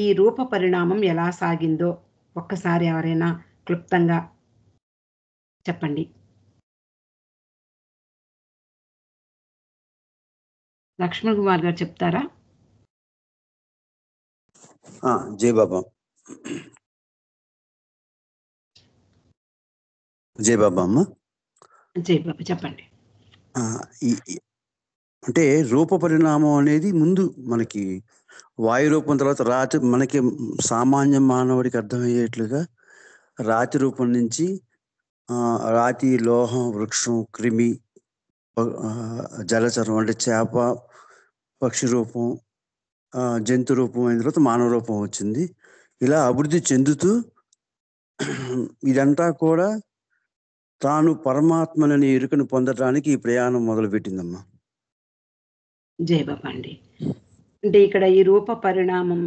ఈ రూప పరిణామం ఎలా సాగిందో ఒక్కసారి ఎవరైనా క్లుప్తంగా చెప్పండి. లక్ష్మణ్ కుమార్ గారు చెప్తారా? జై బాబా. జై బాబా అమ్మ. జై బాబా చెప్పండి. అంటే రూప పరిణామం అనేది ముందు మనకి వాయు రూపం, తర్వాత రాతి, మనకి సామాన్య మానవుడికి అర్థమయ్యేట్లుగా రాతి రూపం నుంచి రాతి, లోహం, వృక్షం, క్రిమి, జలచరం అంటే చేప, పక్షి రూపం, జంతు రూపం అయిన తర్వాత మానవ రూపం వచ్చింది. ఇలా అభివృద్ధి చెందుతూ ఇదంతా కూడా తాను పరమాత్మని ఎరుకను పొందడానికి ఈ ప్రయాణం మొదలుపెట్టిందమ్మా. జై బాబా అండి. అంటే ఇక్కడ ఈ రూప పరిణామం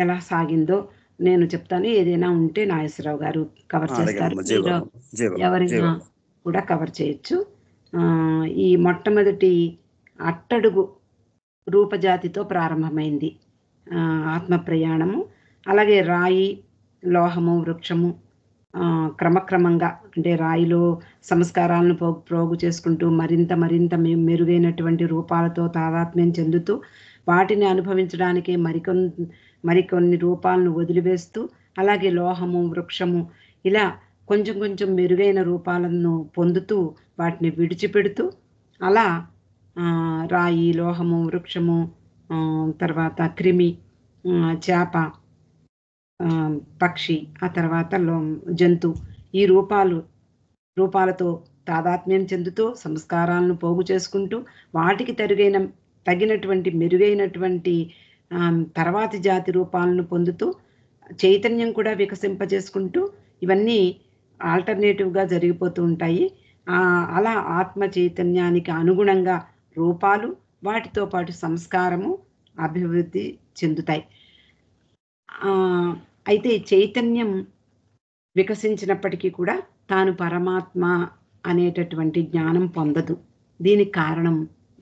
ఎలా సాగిందో నేను చెప్తాను. ఏదైనా ఉంటే నాగేశ్వరరావు గారు కవర్ చేస్తారు, ఎవరైనా కూడా కవర్ చేయొచ్చు. ఈ మొట్టమొదటి అట్టడుగు రూపజాతితో ప్రారంభమైంది ఆత్మ ప్రయాణము. అలాగే రాయి, లోహము, వృక్షము, క్రమక్రమంగా అంటే రాయిలో సంస్కారాలను ప్రోగు చేసుకుంటూ మరింత మెరుగైనటువంటి రూపాలతో తాదాత్మ్యం చెందుతూ వాటిని అనుభవించడానికి మరికొన్ని రూపాలను వదిలివేస్తూ, అలాగే లోహము, వృక్షము ఇలా కొంచెం కొంచెం మెరుగైన రూపాలను పొందుతూ వాటిని విడిచిపెడుతూ అలా రాయి, లోహము, వృక్షము, తర్వాత క్రిమి, చేప, పక్షి, ఆ తర్వాత జంతు ఈ రూపాలతో తాదాత్మ్యం చెందుతూ సంస్కారాలను పోగు చేసుకుంటూ వాటికి తగినటువంటి మెరుగైనటువంటి తర్వాతి జాతి రూపాలను పొందుతూ చైతన్యం కూడా వికసింపజేసుకుంటూ ఇవన్నీ ఆల్టర్నేటివ్గా జరిగిపోతూ ఉంటాయి. అలా ఆత్మ చైతన్యానికి అనుగుణంగా రూపాలు వాటితో పాటు సంస్కారము అభివృద్ధి చెందుతాయి. అయితే చైతన్యం వికసించినప్పటికీ కూడా తాను పరమాత్మ అనేటటువంటి జ్ఞానం పొందదు. దీనికి కారణం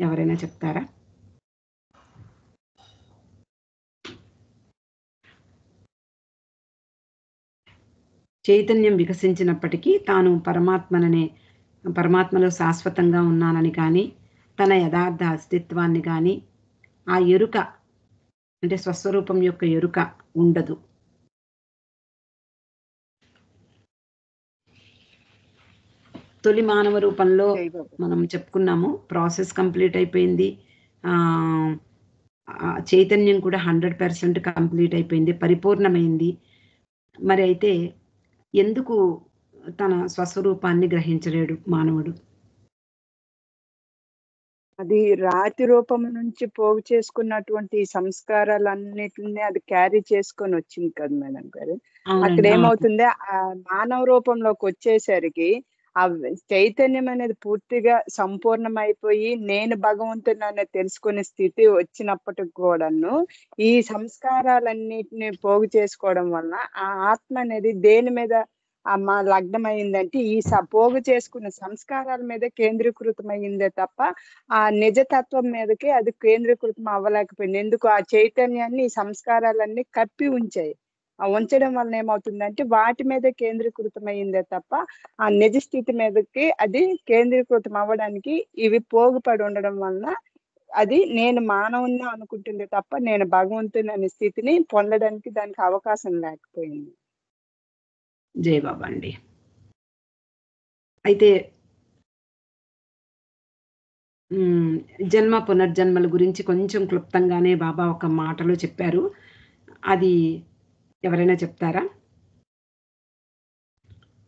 ఎవరైనా చెప్తారా? చైతన్యం వికసించినప్పటికీ తాను పరమాత్మలో శాశ్వతంగా ఉన్నానని కానీ, తన యథార్థ అస్తిత్వాన్ని కానీ, ఆ ఎరుక అంటే స్వస్వరూపం యొక్క ఎరుక ఉండదు. తొలి మానవ రూపంలో మనం చెప్పుకున్నాము, ప్రాసెస్ కంప్లీట్ అయిపోయింది. చైతన్యం కూడా 100% కంప్లీట్ అయిపోయింది, పరిపూర్ణమైంది. మరి అయితే ఎందుకు తన స్వస్వరూపాన్ని గ్రహించలేడు మానవుడు? అది రాతి రూపం నుంచి పోగు చేసుకున్నటువంటి సంస్కారాలన్నిటిని అది క్యారీ చేసుకొని వచ్చింది కదా మేడం గారు. అక్కడ ఏమవుతుంది, ఆ మానవ రూపంలోకి వచ్చేసరికి ఆ చైతన్యం అనేది పూర్తిగా సంపూర్ణమైపోయి నేను భగవంతుని అనేది తెలుసుకునే స్థితి వచ్చినప్పటికి కూడాను ఈ సంస్కారాలన్నిటిని పోగు చేసుకోవడం వల్ల ఆ ఆత్మ అనేది దేని మీద లగ్నమైందంటే ఈ పోగు చేసుకున్న సంస్కారాల మీద కేంద్రీకృతమైందే తప్ప ఆ నిజతత్వం మీదకి అది కేంద్రీకృతం అవ్వలేకపోయింది. ఎందుకు? ఆ చైతన్యాన్ని ఈ సంస్కారాలన్నీ కప్పి ఉంచాయి. ఆ ఉంచడం వల్ల ఏమవుతుందంటే వాటి మీద కేంద్రీకృతమైందే తప్ప ఆ నిజ స్థితి మీదకి అది కేంద్రీకృతం అవ్వడానికి ఇవి పోగుపడి ఉండడం వలన అది నేను మానవుని అనుకుంటుంది తప్ప నేను భగవంతుని అనే స్థితిని పొందడానికి దానికి అవకాశం లేకపోయింది. జై బాబా అండి. అయితే జన్మ పునర్జన్మల గురించి కొంచెం క్లుప్తంగానే బాబా ఒక మాటలో చెప్పారు. అది ఎవరైనా చెప్తారా?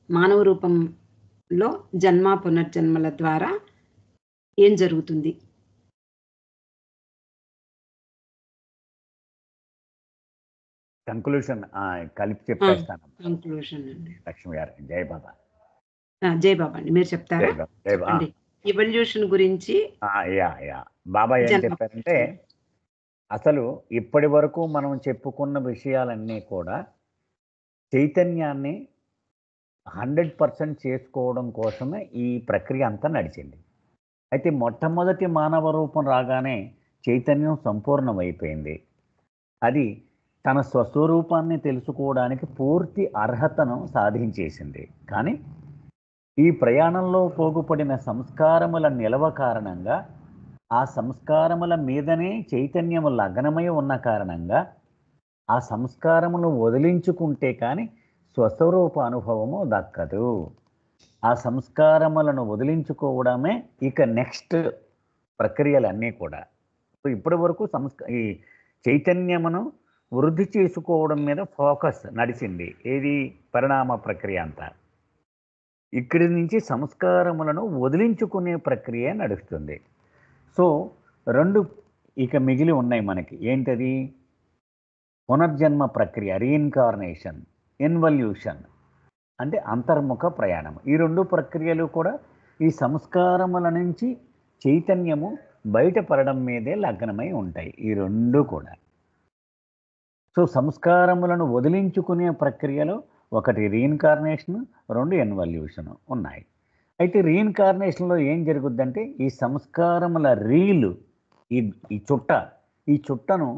మానవ రూపంలో జన్మ పునర్జన్మల ద్వారా ఏం జరుగుతుంది? కంక్లూషన్ కలిపి చెప్పేస్తాను. కంక్లూషన్ అండి. లక్ష్మి గారు జై బాబా. జై బాబా అండి, మీరు చెప్తారా? చెప్పండి ఎవల్యూషన్ గురించి. బాబా ఏం చెప్పారంటే, అసలు ఇప్పటి వరకు మనం చెప్పుకున్న విషయాలన్నీ కూడా చైతన్యాన్ని 100% చేసుకోవడం కోసమే ఈ ప్రక్రియ అంతా నడిచింది. అయితే మొట్టమొదటి మానవ రూపం రాగానే చైతన్యం సంపూర్ణమైపోయింది. అది తన స్వస్వరూపాన్ని తెలుసుకోవడానికి పూర్తి అర్హతను సాధించేసింది. కానీ ఈ ప్రయాణంలో పోగుపడిన సంస్కారముల నిలవ కారణంగా, ఆ సంస్కారముల మీదనే చైతన్యము లగ్నమై ఉన్న కారణంగా ఆ సంస్కారమును వదిలించుకుంటే కానీ స్వస్వరూప అనుభవము దక్కదు. ఆ సంస్కారములను వదిలించుకోవడమే ఇక నెక్స్ట్ ప్రక్రియలన్నీ కూడా. ఇప్పటి వరకు ఈ చైతన్యమును వృద్ధి చేసుకోవడం మీద ఫోకస్ నడిచింది. ఏది? పరిణామ ప్రక్రియ అంతా. ఇక్కడి నుంచి సంస్కారములను వదిలించుకునే ప్రక్రియ నడుస్తుంది. సో 2 ఇక మిగిలి ఉన్నాయి మనకి. ఏంటది? పునర్జన్మ ప్రక్రియ, రీఇన్కార్నేషన్, ఇన్వల్యూషన్ అంటే అంతర్ముఖ ప్రయాణం. ఈ 2 ప్రక్రియలు కూడా ఈ సంస్కారముల నుంచి చైతన్యము బయటపడడం మీదే లగ్నమై ఉంటాయి. ఈ 2 కూడా. సో సంస్కారములను వదిలించుకునే ప్రక్రియలో ఒకటి రీఇన్కార్నేషన్, 2 ఇన్వల్యూషన్ ఉన్నాయి. అయితే రీఇన్కార్నేషన్లో ఏం జరుగుద్దంటే, ఈ సంస్కారముల రీలు, ఈ చుట్టను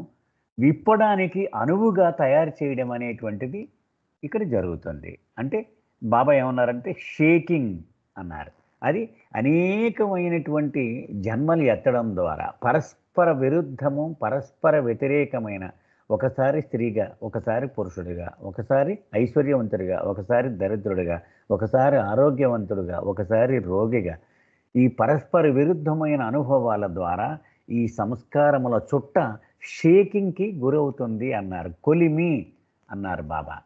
విప్పడానికి అనువుగా తయారు చేయడం అనేటువంటిది ఇక్కడ జరుగుతుంది. అంటే బాబా ఏమన్నారంటే షేకింగ్ అన్నారు. అది అనేకమైనటువంటి జన్మలు ఎత్తడం ద్వారా పరస్పర విరుద్ధము, పరస్పర వ్యతిరేకమైన, ఒకసారి స్త్రీగా, ఒకసారి పురుషుడిగా, ఒకసారి ఐశ్వర్యవంతుడిగా, ఒకసారి దరిద్రుడిగా, ఒకసారి ఆరోగ్యవంతుడిగా, ఒకసారి రోగిగా, ఈ పరస్పర విరుద్ధమైన అనుభవాల ద్వారా ఈ సంస్కారముల చుట్ట షేకింగ్కి గురవుతుంది అన్నారు. కొలిమి అన్నారు బాబా.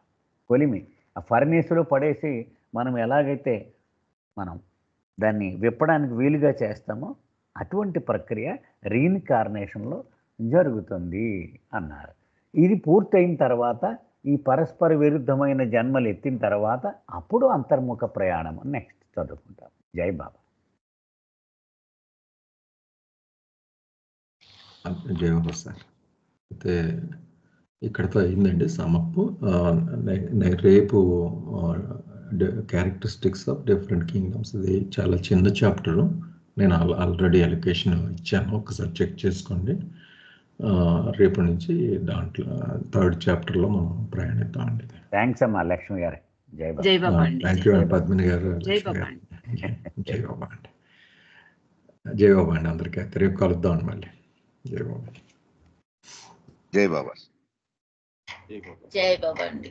కొలిమి ఆ ఫర్నేసులో పడేసి మనం ఎలాగైతే మనం దాన్ని విప్పడానికి వీలుగా చేస్తామో అటువంటి ప్రక్రియ రీఇన్కార్నేషన్లో జరుగుతుంది అన్నారు. ఇది పూర్తయిన తర్వాత ఈ పరస్పర విరుద్ధమైన జన్మలు ఎత్తిన తర్వాత అప్పుడు అంతర్ముఖ ప్రయాణం నెక్స్ట్ చదువుకుంటాం. జై బాబా. జై బాబా సార్. అయితే ఇక్కడతో అయిందండి సమప్పు. రేపు క్యారెక్టరిస్టిక్స్ ఆఫ్ డిఫరెంట్ కింగ్డమ్స్, ఇది చాలా చిన్న చాప్టరు. నేను ఆల్రెడీ అలొకేషన్ ఇచ్చాను, ఒకసారి చెక్ చేసుకోండి. రేపు నుంచి దాంట్లో 3rd చాప్టర్లో మనం ప్రయాణిద్దామండి. థ్యాంక్స్ అమ్మా లక్ష్మి గారు. జై బాబా. జై బాబా అండి. థ్యాంక్ యూ పద్మిని గారు. జై బాబా అండి. జై బాబా అండి. జై బాబా అండి. అందరికీ రేపు కలుద్దామండి మళ్ళీ. జై బాబా. జై బాబా. జై బాబా అండి.